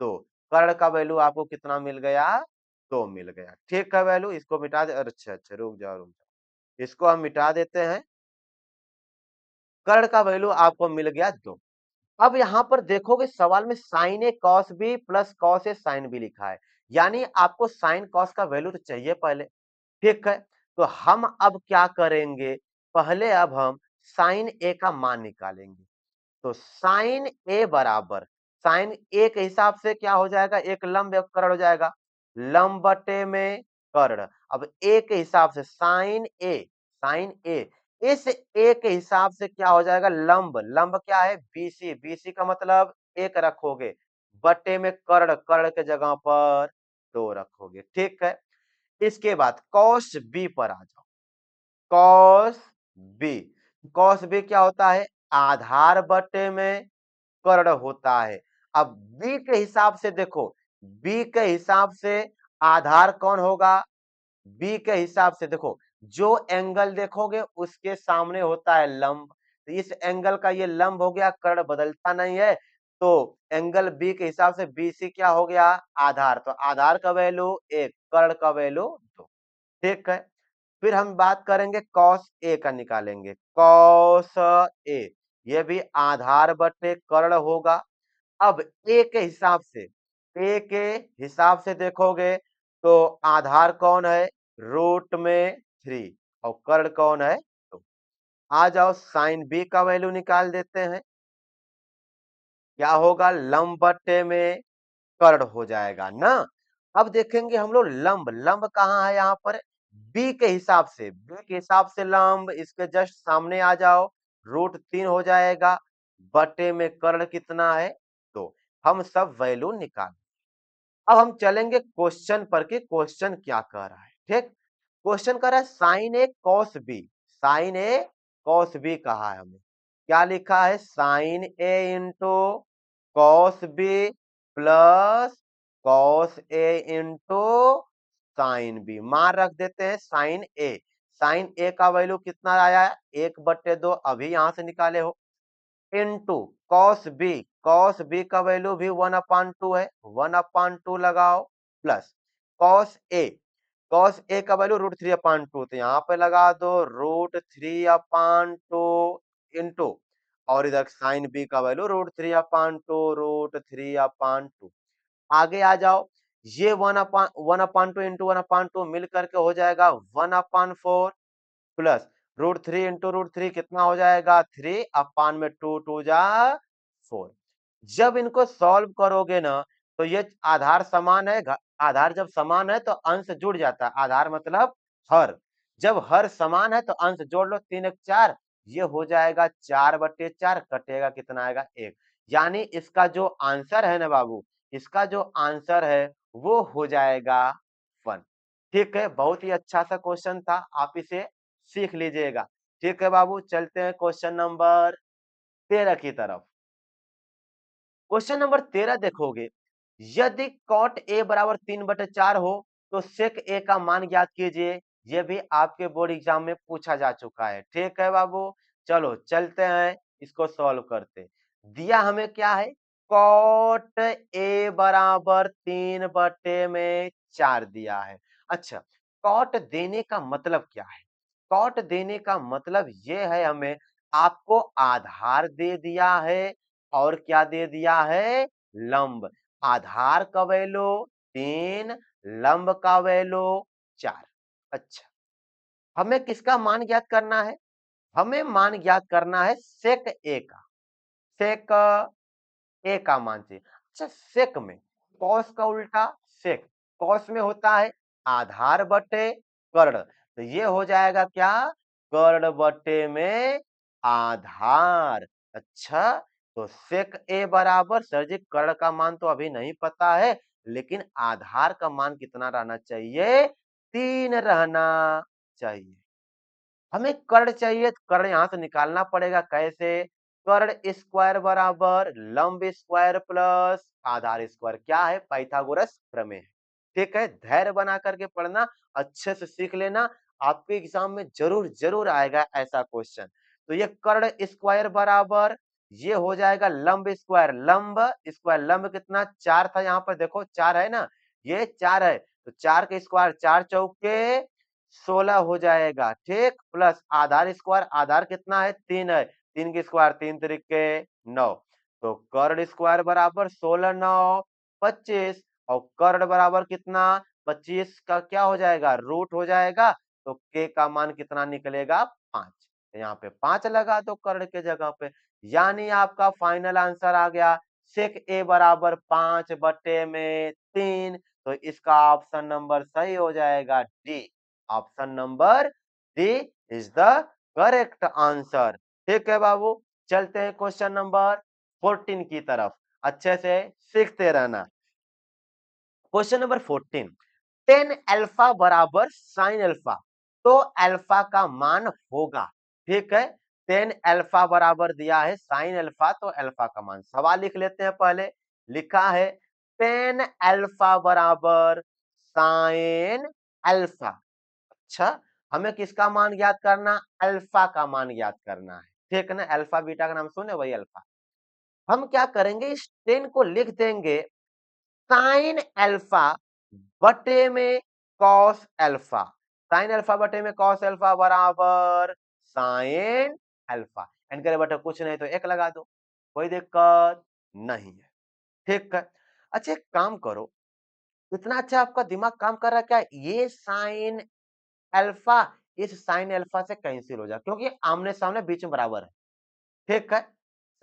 तो कर्ण का वैल्यू आपको कितना मिल गया, 2 मिल गया। ठीक है, वैल्यू इसको मिटा दे, अच्छा अच्छा रुक जाओ, इसको हम मिटा देते हैं, कर्ण का वैल्यू आपको मिल गया 2। अब यहां पर देखोगे सवाल में sign A cos B plus cos A sine B लिखा है, यानी आपको साइन कॉस का वैल्यू तो चाहिए पहले। ठीक है, तो हम अब क्या करेंगे, पहले अब हम साइन ए का मान निकालेंगे, तो साइन ए बराबर, साइन ए के हिसाब से क्या हो जाएगा, एक लंब एक कर्ण हो जाएगा, लंब बटे में कर्ण। अब ए के हिसाब से साइन ए, इस ए के हिसाब से क्या हो जाएगा, लंब, लंब क्या है, बीसी, बीसी का मतलब एक रखोगे, बटे में कर्ण, कर्ण के जगह पर 2 रखोगे। ठीक है, इसके बाद कॉस बी पर आ जाओ। कॉस बी, कॉस बी क्या होता है? आधार बटे में कर्ण होता है। अब बी के हिसाब से देखो, बी के हिसाब से आधार कौन होगा? बी के हिसाब से देखो, जो एंगल देखोगे उसके सामने होता है लंब, तो इस एंगल का ये लंब हो गया, कर्ण बदलता नहीं है, तो एंगल बी के हिसाब से बी सी क्या हो गया? आधार। तो आधार का वैल्यू 1, कर्ण का वैल्यू 2। ठीक है, फिर हम बात करेंगे कॉस ए का, निकालेंगे कॉस ए, ये भी आधार बटे कर्ण होगा। अब ए के हिसाब से, ए के हिसाब से देखोगे तो आधार कौन है? रूट में 3, और कर्ण कौन है? तो आ जाओ साइन बी का वैल्यू निकाल देते हैं। क्या होगा? लंब बटे में कर्ण हो जाएगा ना। अब देखेंगे हम लोग लंब, लंब कहाँ है यहाँ पर? बी के हिसाब से, बी के हिसाब से लंब, इसके जस्ट सामने आ जाओ, रूट 3 हो जाएगा, बटे में कर्ण कितना है? तो हम सब वैल्यू निकाल। अब हम चलेंगे क्वेश्चन पर कि क्वेश्चन क्या कह रहा है। ठीक, क्वेश्चन कह रहा है sine A cos B, sine A cos B कहा है हमें। क्या लिखा है? Sine A into cos B plus cos A into sine B, मान रख देते हैं साइन ए। साइन ए का वैल्यू कितना आया है? 1/2, अभी यहां से निकाले हो, into cos B, cos B का वैल्यू भी 1/2 है, 1/2 लगाओ, plus cos A, cos A का वैल्यू √3/2, तो यहाँ पे लगा दो √3/2 इंटू, और इधर साइन बी का वैल्यू √3/2, √3/2। आगे आ जाओ, ये 1/2 इंटू 1/2 मिल करके हो जाएगा 1/4, प्लस √3 इंटू √3 कितना हो जाएगा? 3/2, 2 जा 4। जब इनको सॉल्व करोगे ना, तो ये आधार समान है, आधार जब समान है तो अंश जुड़ जाता है, आधार मतलब हर, जब हर समान है तो अंश जोड़ लो, 3 1 4, ये हो जाएगा 4/4, कटेगा कितना आएगा? 1। यानी इसका जो आंसर है ना बाबू, इसका जो आंसर है वो हो जाएगा 1। ठीक है, बहुत ही अच्छा सा क्वेश्चन था, आप इसे सीख लीजिएगा। ठीक है बाबू, चलते हैं क्वेश्चन नंबर 13 की तरफ। क्वेश्चन नंबर 13 देखोगे, यदि कॉट ए बराबर 3/4 हो तो सेक ए का मान ज्ञात कीजिए। ये भी आपके बोर्ड एग्जाम में पूछा जा चुका है। ठीक है बाबू, चलो चलते हैं, इसको सॉल्व करते। दिया हमें क्या है? कॉट ए बराबर 3/4 दिया है। अच्छा, कॉट देने का मतलब क्या है? कॉट देने का मतलब ये है, हमें आपको आधार दे दिया है और क्या दे दिया है? लंब। आधार का वैल्यू 3, लंब का वैल्यू 4। अच्छा, हमें किसका मान ज्ञात करना है? हमें मान ज्ञात करना है सेक ए का, सेक ए का मान चाहिए। अच्छा, सेक में कॉस का उल्टा सेक, कॉस में होता है आधार बटे कर्ण, तो ये हो जाएगा क्या? कर्ण बटे में आधार। अच्छा, तो सेक ए बराबर, सर जी कर्ण का मान तो अभी नहीं पता है, लेकिन आधार का मान कितना रहना चाहिए? 3 रहना चाहिए। हमें कर्ण चाहिए, तो कर्ण यहां से निकालना पड़ेगा। कैसे? कर्ण स्क्वायर बराबर लंब स्क्वायर प्लस आधार स्क्वायर, क्या है? पाइथागोरस प्रमेय। ठीक है, धैर्य बना करके पढ़ना, अच्छे से सीख लेना, आपके एग्जाम में जरूर जरूर आएगा ऐसा क्वेश्चन। तो ये कर्ण स्क्वायर बराबर, ये हो जाएगा लंब स्क्वायर, लंब स्क्वायर, लंब कितना? 4 था, यहाँ पर देखो 4 है ना, ये 4 है, तो 4 के स्क्वायर 4 चौके 16 हो जाएगा। ठीक, प्लस आधार स्क्वायर, आधार कितना है? 3 है, 3 के स्क्वायर 3 तरीके 9, तो कर्ण स्क्वायर बराबर 16 9 25, और कर्ण बराबर कितना? 25 का क्या हो जाएगा? रूट हो जाएगा, तो के का मान कितना निकलेगा? 5। यहाँ पे 5 लगा दो कर्ण के जगह पे, यानी आपका फाइनल आंसर आ गया सेक ए बराबर 5/3। तो इसका ऑप्शन नंबर सही हो जाएगा D. Option number D is the correct answer. ठीक है बाबू, चलते हैं क्वेश्चन नंबर 14 की तरफ, अच्छे से सीखते रहना। क्वेश्चन नंबर 14, टेन अल्फा बराबर साइन अल्फा, तो अल्फा का मान होगा, ठीक है। टेन अल्फा बराबर दिया है साइन अल्फा, तो अल्फा का मान सवाल लिख लेते हैं। पहले लिखा है टेन अल्फा बराबर साइन अल्फा। अच्छा, हमें किसका मान ज्ञात करना, अल्फा का मान ज्ञात करना है, ठीक है ना। अल्फा बीटा का नाम सुने, वही अल्फा। हम क्या करेंगे, इस टेन को लिख देंगे साइन अल्फा बटे में कॉस अल्फा। साइन अल्फा बटे में कॉस अल्फा बराबर साइन अल्फा। एन करे बटे कुछ नहीं तो एक लगा दो, कोई दिक्कत नहीं है, ठीक है। अच्छा एक काम करो, इतना अच्छा आपका दिमाग काम कर रहा है क्या, ये साइन अल्फा इस साइन अल्फा से कैंसिल हो जाए, क्योंकि आमने सामने बीच में बराबर है, ठीक है।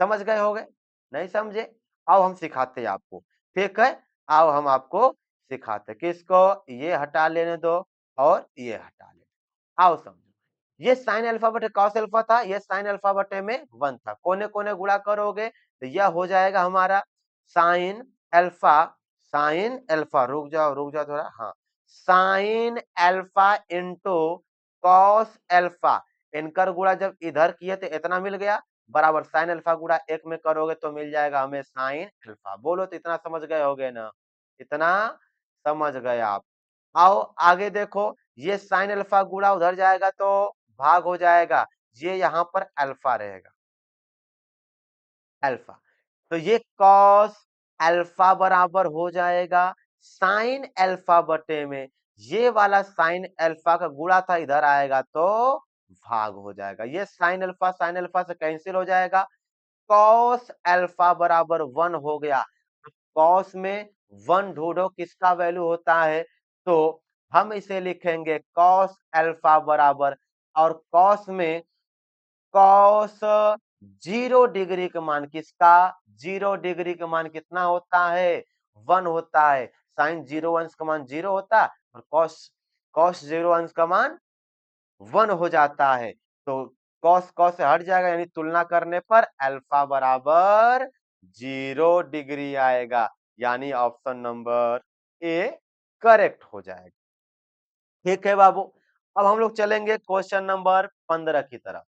समझ गए होगे, नहीं समझे, आओ हम सिखाते हैं आपको, ठीक है। आओ हम आपको सिखाते, किसको, ये हटा लेने दो और ये हटा लेने, आओ समझो। ये साइन अल्फा बटे कॉस अल्फा था, ये साइन अल्फा बटे में 1 था, कोने कोने गुणा करोगे तो यह हो जाएगा हमारा साइन अल्फा। साइन अल्फा, रुक जाओ थोड़ा, हाँ, sine alpha into cos alpha. इनकर गुणा जब इधर किए तो इतना मिल गया, बराबर साइन अल्फा गुणा एक में करोगे तो मिल जाएगा हमें साइन अल्फा। बोलो तो इतना समझ गए होगे ना, इतना समझ गए आप। आओ आगे देखो, ये साइन अल्फा गुणा उधर जाएगा तो भाग हो जाएगा, ये यहां पर अल्फा रहेगा, अल्फा। तो ये कॉस अल्फा बराबर हो जाएगा साइन अल्फा बटे में, ये वाला साइन अल्फा का गुणा था इधर आएगा तो भाग हो जाएगा, ये साइन अल्फा से कैंसिल हो जाएगा। कॉस अल्फा बराबर 1 हो गया। कॉस में 1 ढूंढो किसका वैल्यू होता है, तो हम इसे लिखेंगे कॉस अल्फा बराबर, और कॉस में कॉस 0 डिग्री का मान किसका, 0 डिग्री का मान कितना होता है, 1 होता है। साइन 0 अंश का मान 0 होता है, और कॉस कॉस 0 अंश का मान 1 हो जाता है। तो कॉस कॉस से हट जाएगा, यानी तुलना करने पर अल्फा बराबर 0 डिग्री आएगा, यानी ऑप्शन नंबर ए करेक्ट हो जाएगा, ठीक है बाबू। अब हम लोग चलेंगे क्वेश्चन नंबर 15 की तरफ।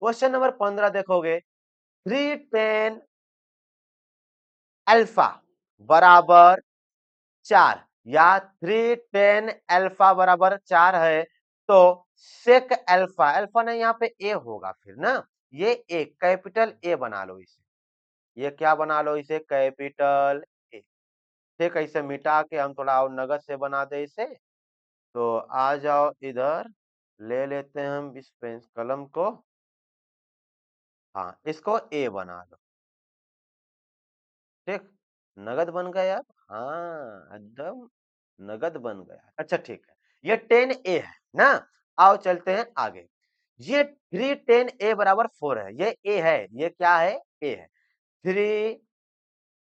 क्वेश्चन नंबर 15 देखोगे, 3 tan अल्फा बराबर 4, या 3 tan अल्फा बराबर 4 है, तो सेक अल्फा, अल्फा नहीं यहाँ पे ए होगा फिर ना, ये ए कैपिटल ए बना लो इसे, ये क्या बना लो इसे, कैपिटल ए, ठीक है। इसे मिटा के हम थोड़ा और नगद से बना दे इसे, तो आ जाओ इधर, ले लेते हैं हम इस पेन कलम को, हाँ इसको ए बना लो, ठीक, नगद बन गया, हाँ एकदम नगद बन गया, अच्छा ठीक है। ये 10 a है ना, आओ चलते हैं आगे। ये 3 10 a बराबर 4 है, ये a है, ये क्या है, a है। 3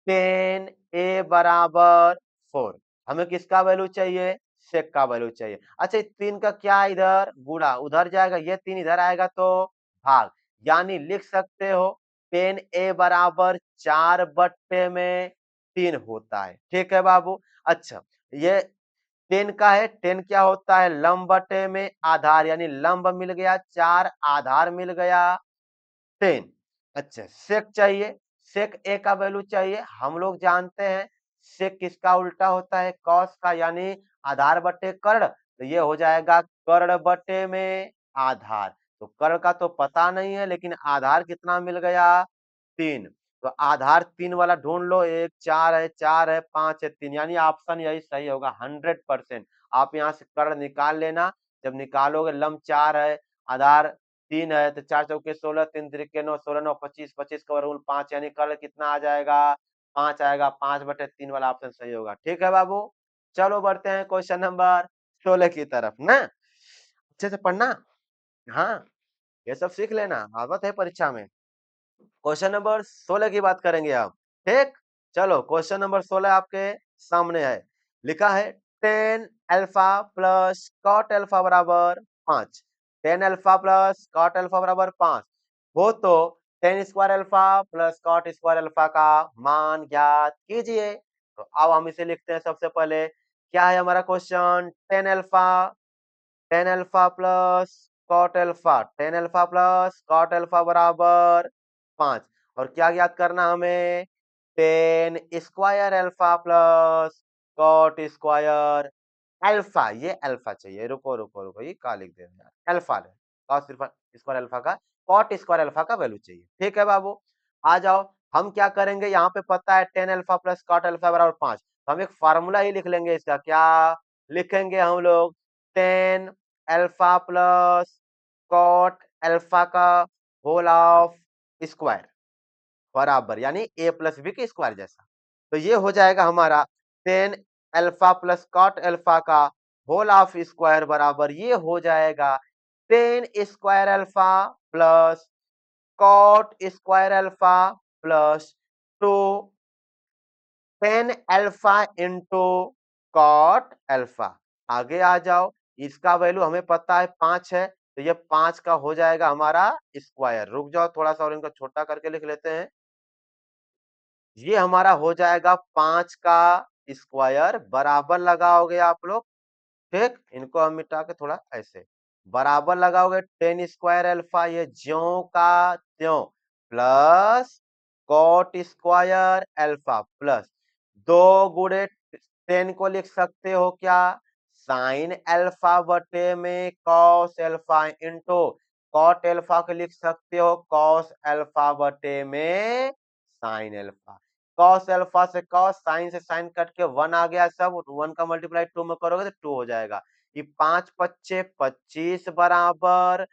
10 a बराबर 4, हमें किसका वैल्यू चाहिए, सेक का वैल्यू चाहिए। अच्छा 3 का क्या इधर गुणा उधर जाएगा, ये 3 इधर आएगा तो भाग, यानी लिख सकते हो 10 a बराबर 4 बट्टे में 3 होता है, ठीक है बाबू। अच्छा ये 10 का है, 10 क्या होता है, लंब बटे में आधार, यानी लंब मिल गया 4, आधार मिल गया 10। अच्छा सेक चाहिए, सेक ए का वैल्यू चाहिए, हम लोग जानते हैं सेक किसका उल्टा होता है, कॉस का, यानी आधार बटे कर्ण, तो ये हो जाएगा कर्ण बटे में आधार। तो कर्ण का तो पता नहीं है, लेकिन आधार कितना मिल गया, 3, तो आधार 3 वाला ढूंढ लो, 1 4 है, 4 है, 5 है, 3, यानी ऑप्शन यही सही होगा 100%। आप यहाँ से कर्ण निकाल लेना, जब निकालोगे लंब 4 है, आधार 3 है, तो 4 चौके 16, 3 त्रिके 9, 16 9 25, 25 का वर्गमूल 5, यानी कर्ण कितना आ जाएगा, 5 आएगा, 5 बटे 3 वाला ऑप्शन सही होगा, ठीक है बाबू। चलो बढ़ते हैं क्वेश्चन नंबर 16 की तरफ ना, अच्छे से पढ़ना, हाँ ये सब सीख लेना, आवत है परीक्षा में। क्वेश्चन नंबर 16 की बात करेंगे आप, ठीक। चलो क्वेश्चन नंबर 16 आपके सामने है, लिखा है 10 अल्फा प्लस कॉट अल्फा बराबर 5, 10 अल्फा प्लस कॉट अल्फा बराबर 5 हो तो 10 square alpha plus cot square alpha का मान ज्ञात कीजिए। तो अब हम इसे लिखते हैं सबसे पहले क्या है हमारा question, tan alpha plus cot alpha, tan alpha plus cot alpha बराबर 5। और क्या याद करना हमें, tan square alpha plus cot square alpha, ये अल्फा चाहिए, रुको रुको रुको, ये का लिख दे रहे हैं अल्फा है, कॉस स्क्वायर अल्फा का, कॉट स्क्वायर अल्फा का वैल्यू चाहिए। ठीक है बाबू, आ जाओ, हम क्या करेंगे, यहाँ पे पता है tan alpha plus cot alpha बराबर 5, तो हम एक फार्मूला ही लिख लेंगे इसका, क्या लिखेंगे हम लोग, tan alpha plus cot alpha का होल ऑफ स्क्वायर बराबर, यानी ए प्लस बी के स्क्वायर जैसा। तो ये हो जाएगा हमारा tan alpha plus cot alpha का होल ऑफ स्क्वायर बराबर, ये हो जाएगा tan square alpha plus cot square alpha plus two tan alpha into cot alpha. आगे आ जाओ, इसका वैल्यू हमें पता है 5 है, तो ये 5 का हो जाएगा हमारा स्क्वायर। रुक जाओ थोड़ा सा और इनको छोटा करके लिख लेते हैं, ये हमारा हो जाएगा 5 का स्क्वायर बराबर लगाओगे आप लोग, ठीक, इनको हम मिटा के थोड़ा ऐसे बराबर लगाओगे, टेन स्क्वायर अल्फा ये ज्यों का त्यों plus cot square alpha plus दो गुणे टेन को लिख सकते हो क्या, साइन अल्फा बटे में cos alpha into cot alpha को लिख सकते हो कॉस अल्फा बटे में साइन अल्फा। कॉस अल्फा से कॉस, साइन से साइन कट के वन आ गया, सब वन का मल्टीप्लाई टू में करोगे तो टू हो जाएगा। ये 5 पच्चे 25 बराबर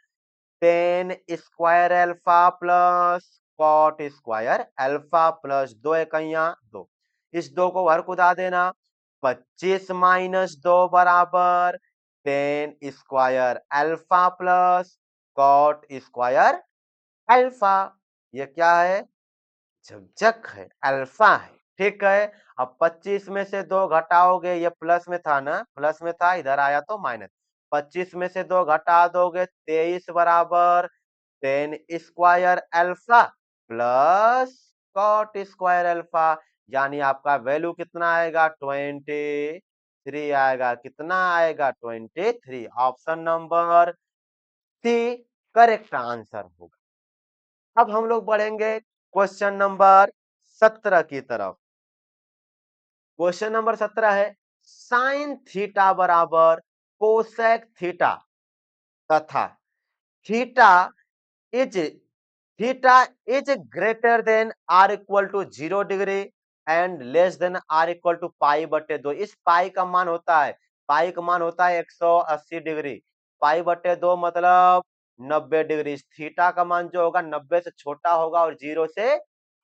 tan square alpha plus cot square alpha plus दो इकैया दो, इस दो को हर कुदा देना, 25 माइनस दो बराबर tan square alpha plus cot square alpha. ये क्या है, झकझक है, अल्फा है। ठीक है, अब 25 में से दो घटाओगे, ये प्लस में था ना, प्लस में था, इधर आया तो माइनस, 25 में से दो घटा दोगे 23 बराबर tan square alpha plus cot square alpha, यानी आपका वैल्यू कितना आएगा, 23 आएगा, कितना आएगा 23। Option number C correct answer होगा। अब हम लोग बढ़ेंगे क्वेश्चन नंबर 17 की तरफ। क्वेश्चन नंबर 17 है, साइन थीटा बराबर कोसेक थीटा तथा theta is theta is greater than or equal to 0 degree and less than or equal to pi बटे दो। इस पाई का मान होता है, पाई का मान होता है 180 डिग्री, पाई बटे दो मतलब 90 डिग्री। थीटा का मान जो होगा 90 से छोटा होगा और 0 से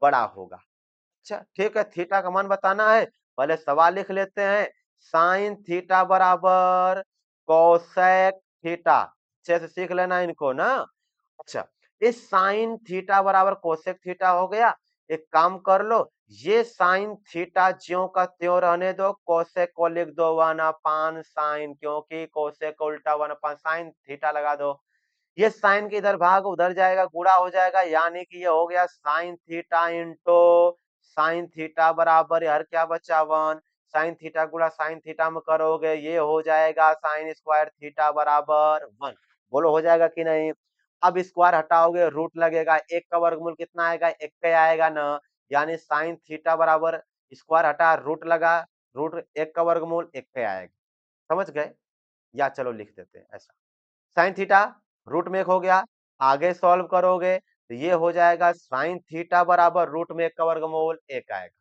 बड़ा होगा। अच्छा ठीक है, थीटा का मान बताना है, पहले सवाल लिख लेते हैं, साइन थीटा बराबर कोसेक थीटा, अच्छे से सीख लेना इनको ना। अच्छा, इस साइन थीटा बराबर कोसेक थीटा हो गया, एक काम कर लो, ये साइन थीटा ज्यों का त्यों रहने दो, कोसेक को लिख दो 1/, साइन, क्योंकि कोसेक को उल्टा 1/, साइन थीटा लगा दो, ये साइन के इधर भाग उधर जाएगा, गुणा हो जाएगा, यानी कि ये हो गया sine theta into sine theta बराबर यार क्या बचा 1, साइन थीटा गुणा साइन थीटा में करोगे ये हो जाएगा साइन स्क्वायर थीटा बराबर 1। बोलो हो जाएगा कि नहीं। अब स्क्वायर हटाओगे रूट लगेगा, एक का वर्गमूल कितना आएगा, एक का आएगा ना, यानी साइन थीटा बराबर स्क्वायर हटा रूट लगा, रूट एक का वर्गमूल एक का आएगा। समझ गए, या चलो लिख देते हैं ऐसा, साइन थीटा रूट में एक हो गया, आगे सॉल्व करोगे तो ये हो जाएगा साइन थीटा बराबर रूट में एक का वर्गमूल एक आएगा।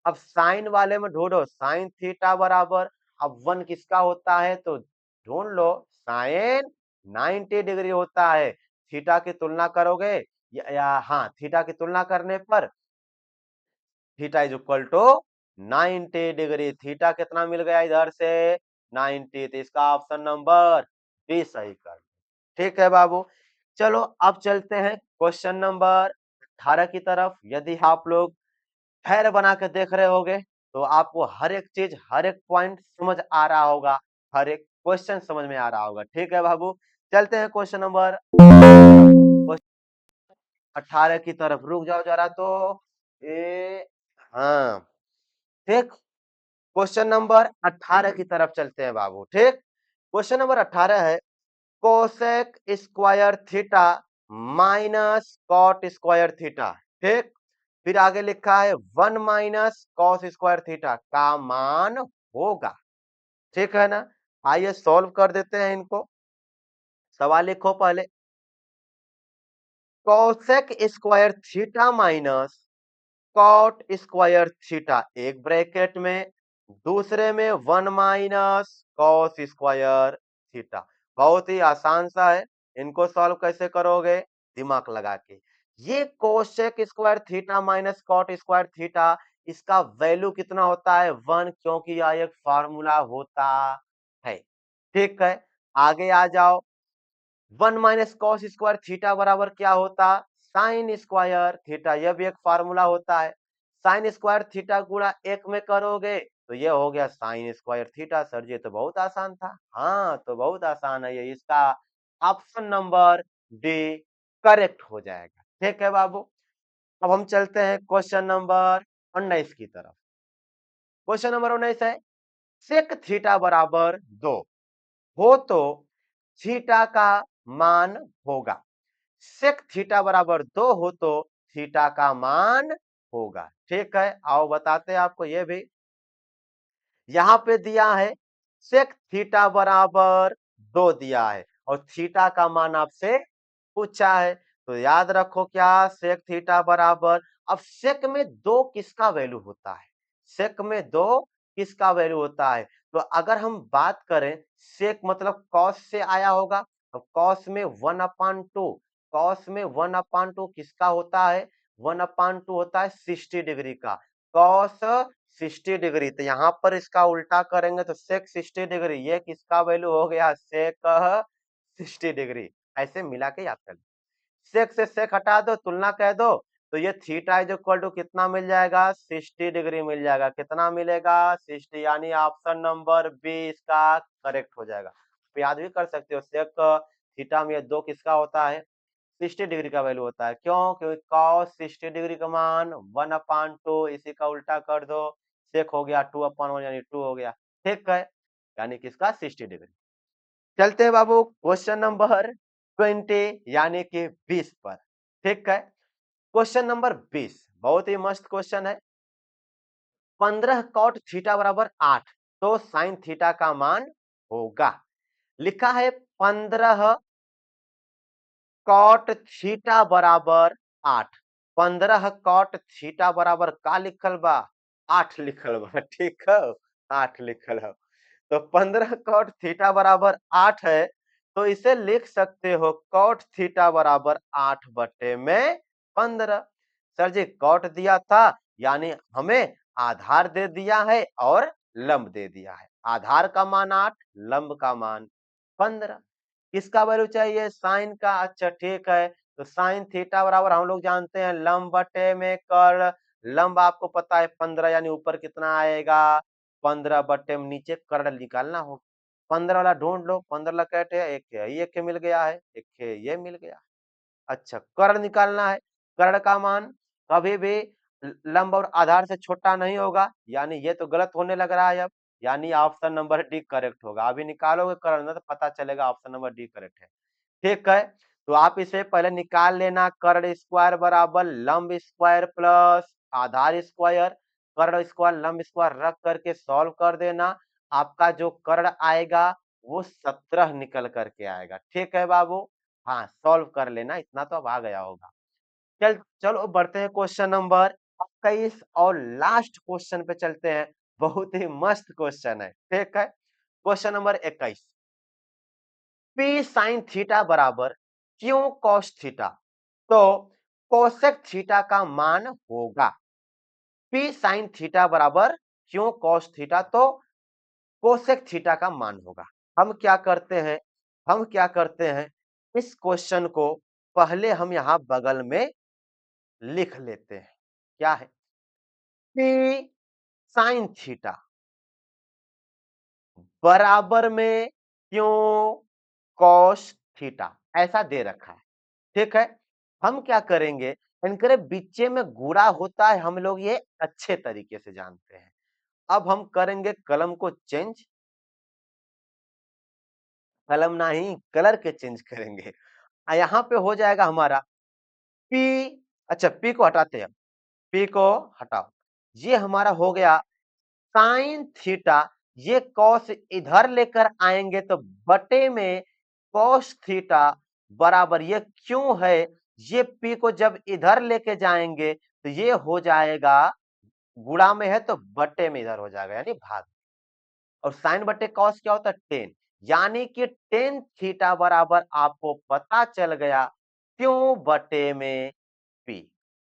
अब साइन वाले में ढूंढो साइन थीटा बराबर, अब 1 किसका होता है तो ढूंढ लो, साइन 90 डिग्री होता है, थीटा की तुलना करोगे या हाँ थीटा की तुलना करने पर थीटा इज इक्वल टू 90 डिग्री, थीटा कितना मिल गया इधर से 90, तो इसका ऑप्शन नंबर बी सही कर। ठीक है बाबू, चलो अब चलते हैं क्वेश्चन नंबर 18 की तरफ। यदि आप लोग धैर्य बना के देख रहे होगे तो आपको हर एक चीज हर एक पॉइंट समझ आ रहा होगा, हर एक क्वेश्चन समझ में आ रहा होगा। ठीक है बाबू, चलते हैं क्वेश्चन नंबर 18 की तरफ, रुक जाओ जरा तो, ये हाँ ठीक, क्वेश्चन नंबर 18 की तरफ चलते हैं बाबू। ठीक, क्वेश्चन नंबर 18 है cosec square theta minus cot square theta. ठीक, फिर आगे लिखा है 1 माइनस कॉस स्क्वायर थीटा का मान होगा। ठीक है ना, आइए सॉल्व कर देते हैं इनको। सवाल लिखो पहले, cosec square theta minus cot square theta एक ब्रैकेट में, दूसरे में 1 माइनस कॉस स्क्वायर थीटा। बहुत ही आसान सा है, इनको सॉल्व कैसे करोगे, दिमाग लगा के। ये cosec square theta minus cot square theta, इसका वैल्यू कितना होता है 1, क्योंकि यह एक फार्मूला होता है। ठीक है, आगे आ जाओ। 1 माइनस कॉस स्क्वायर थीटा बराबर क्या होता, साइन स्क्वायर थीटा, यह भी एक फार्मूला होता है। साइन स्क्वायर थीटा गुणा एक में करोगे तो ये हो गया साइन स्क्वायर थीटा। सर जी तो बहुत आसान था। हाँ तो बहुत आसान है ये, इसका ऑप्शन नंबर डी करेक्ट हो जाएगा। ठीक है बाबू, अब हम चलते हैं क्वेश्चन नंबर 19 की तरफ। क्वेश्चन नंबर 19 है सेक थीटा बराबर 2 हो तो थीटा का मान होगा। सेक थीटा बराबर 2 हो तो थीटा का मान होगा। ठीक है, आओ बताते हैं आपको ये भी। यहां पे दिया है सेक थीटा बराबर 2 दिया है और थीटा का मान आपसे पूछा है, तो याद रखो क्या, सेक थीटा बराबर, अब सेक में 2 किसका वैल्यू होता है, सेक में 2 किसका वैल्यू होता है। तो अगर हम बात करें, सेक मतलब कॉस से आया होगा, तो कॉस में 1/2, कॉस में 1/2 किसका होता है, 1/2 होता है 60 डिग्री का। कॉस 60 डिग्री, तो यहाँ पर इसका उल्टा करेंगे तो सेक 60 डिग्री, ये किसका वैल्यू हो गया, सेक 60 डिग्री। ऐसे मिला के याद कर लो। सेक से सेक हटा दो, तुलना कह दो, तो ये थीटा इज इक्वल टू कितना मिल जाएगा, 60 डिग्री मिल जाएगा। कितना मिलेगा, 60, यानी ऑप्शन नंबर बी इसका करेक्ट हो जाएगा। तो याद भी कर सकते हो, सेक थीटा में 2 किसका होता है, 60 डिग्री का वैल्यू होता है। क्यों, क्योंकि cos 60 डिग्री का मान 1/2, इसी का उल्टा कर दो, सेक हो गया 2/1 यानी 2 हो गया। ठीक है, यानी किसका 60 डिग्री। चलते हैं बाबू क्वेश्चन नंबर 20 यानी कि 20 पर। ठीक है, क्वेश्चन नंबर 20 बहुत ही मस्त क्वेश्चन है। 15 कॉट थीटा बराबर 8 तो साइन थीटा का मान होगा। लिखा है 15 कॉट थीटा बराबर 8, 15 कॉट थीटा बराबर का लिखल बा, 8 लिखल बा। ठीक है, 8 लिखल है। तो 15 कॉट थीटा बराबर 8 है, तो इसे लिख सकते हो कॉट थीटा बराबर 8/15। सर जी कॉट दिया था, यानी हमें आधार दे दिया है और लंब दे दिया है। आधार का मान 8, लंब का मान 15। किसका वैल्यू चाहिए, साइन का। अच्छा ठीक है, तो साइन थीटा बराबर हम लोग जानते हैं लंब बटे में कर्ण। लंब आपको पता है 15, यानी ऊपर कितना आएगा 15 बटे में नीचे कर्ण निकालना होगा। 15 वाला ढूंढ लो, 15 कैटे है, एक है, एक मिल गया है, एक है, ये मिल गया। अच्छा कर्ण निकालना है, कर्ण का मान कभी भी लंब और आधार से छोटा नहीं होगा, यानी ये तो गलत होने लग रहा है अब, यानी ऑप्शन नंबर डी करेक्ट होगा। अभी निकालोगे कर्ण तो पता चलेगा ऑप्शन नंबर डी करेक्ट है। ठीक है, तो आप इसे पहले निकाल लेना, कर्ण स्क्वायर बराबर लंब स्क्वायर प्लस आधार स्क्वायर, कर्ण स्क्वायर लंब स्क्वायर रख करके सॉल्व कर देना। आपका जो कर्ण आएगा वो 17 निकल करके आएगा। ठीक है बाबू, हाँ सॉल्व कर लेना, इतना तो अब आ गया होगा। चलो बढ़ते हैं क्वेश्चन नंबर 21 और लास्ट क्वेश्चन पे चलते हैं। बहुत ही मस्त क्वेश्चन है। ठीक है, question number 21, P sign theta बराबर क्यों कॉस थीटा तो कोसेक थीटा का मान होगा। पी साइन थीटा बराबर क्यों कॉस थीटा तो कोसेक थीटा का मान होगा। हम क्या करते हैं, हम क्या करते हैं, इस क्वेश्चन को पहले हम यहां बगल में लिख लेते हैं। क्या है, पी साइन थीटा बराबर में क्यों कॉस थीटा, ऐसा दे रखा है। ठीक है, हम क्या करेंगे, इनके बीचे में गुणा होता है, हम लोग ये अच्छे तरीके से जानते हैं। अब हम करेंगे कलम को चेंज, कलम नहीं कलर के चेंज करेंगे। यहाँ पे हो जाएगा हमारा पी, अच्छा पी को हटाते हैं, पी को हटाओ, ये हमारा हो गया साइन थीटा। ये कॉस इधर लेकर आएंगे तो बटे में कॉस थीटा बराबर ये क्यों है, ये पी को जब इधर लेके जाएंगे तो ये हो जाएगा, गुणा में है तो बटे में इधर हो जाएगा यानी भाग। और साइन बटे कॉस क्या होता है, टेन, यानी कि टेन थीटा बराबर आपको पता चल गया क्यों बटे में पी,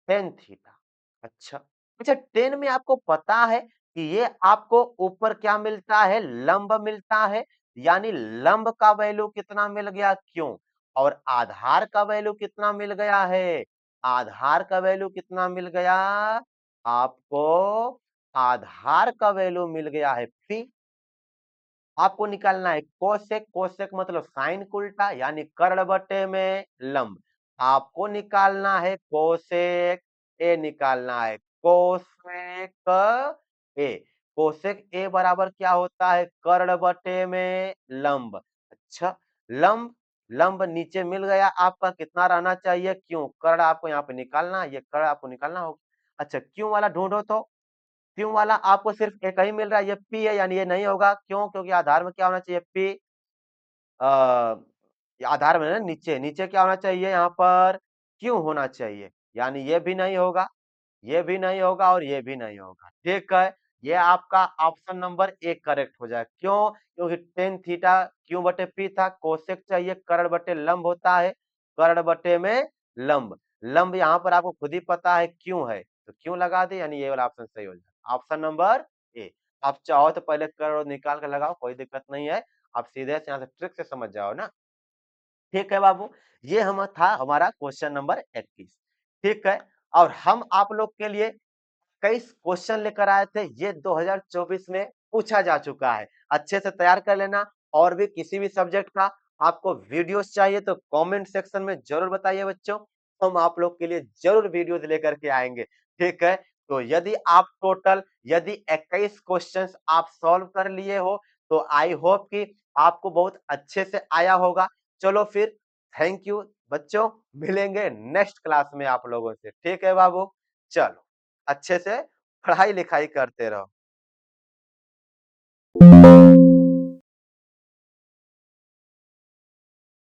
टेन थीटा। अच्छा अच्छा, टेन में आपको पता है कि ये आपको ऊपर क्या मिलता है, लंब मिलता है, यानी लंब का वैल्यू कितना मिल गया क्यों, और आधार का वैल्यू कितना मिल गया है, आधार का वैल्यू कितना मिल गया आपको, आधार का वैल्यू मिल गया है पी। आपको निकालना है कोसेक, कोसेक मतलब साइन का उल्टा यानी कर्ण बटे में लंब। आपको निकालना है कोसेक ए, निकालना है कोसेक ए, कोसेक ए बराबर क्या होता है, कर्ण बटे में लंब। अच्छा, लंब, लंब नीचे मिल गया आपका, कितना रहना चाहिए क्यों, कर्ण आपको यहाँ पे निकालना, ये कर्ण आपको निकालना होगा। अच्छा, क्यों वाला ढूंढो तो, क्यों वाला आपको सिर्फ एक ही मिल रहा है, ये पी है, यानी ये नहीं होगा, क्यों, क्योंकि आधार में क्या होना चाहिए पी, आधार में ना नीचे, नीचे क्या होना चाहिए यहाँ पर, क्यों होना चाहिए, यानी ये भी नहीं होगा, ये भी नहीं होगा और ये भी नहीं होगा। ठीक है, ये आपका ऑप्शन नंबर एक करेक्ट हो जाए, क्यों, क्योंकि टेन थीटा क्यों बटे पी था, कोसेक चाहिए कर्ण बटे लंब होता है, कर्ण बटे में लंब, लंब यहाँ पर आपको खुद ही पता है क्यों है, तो क्यों लगा दे, यानी ये वाला ऑप्शन सही हो जाए, ऑप्शन नंबर ए। आप चाहो तो पहले कर्ण निकाल कर लगाओ, कोई दिक्कत नहीं है, आप सीधे से यहाँ से ट्रिक से समझ जाओ ना। ठीक है बाबू, ये हम था हमारा क्वेश्चन नंबर 21। ठीक है, और हम आप लोग के लिए कई क्वेश्चन लेकर आए थे, ये 2024 में पूछा जा चुका है, अच्छे से तैयार कर लेना। और भी किसी भी सब्जेक्ट का आपको वीडियोस चाहिए तो कमेंट सेक्शन में जरूर बताइए बच्चों, हम आप लोग के लिए जरूर वीडियोस लेकर के आएंगे। ठीक है, तो यदि आप टोटल यदि 21 क्वेश्चंस आप सॉल्व कर लिए हो तो आई होप कि आपको बहुत अच्छे से आया होगा। चलो फिर, थैंक यू बच्चों, मिलेंगे नेक्स्ट क्लास में आप लोगों से। ठीक है बाबू, चलो अच्छे से पढ़ाई लिखाई करते रहो।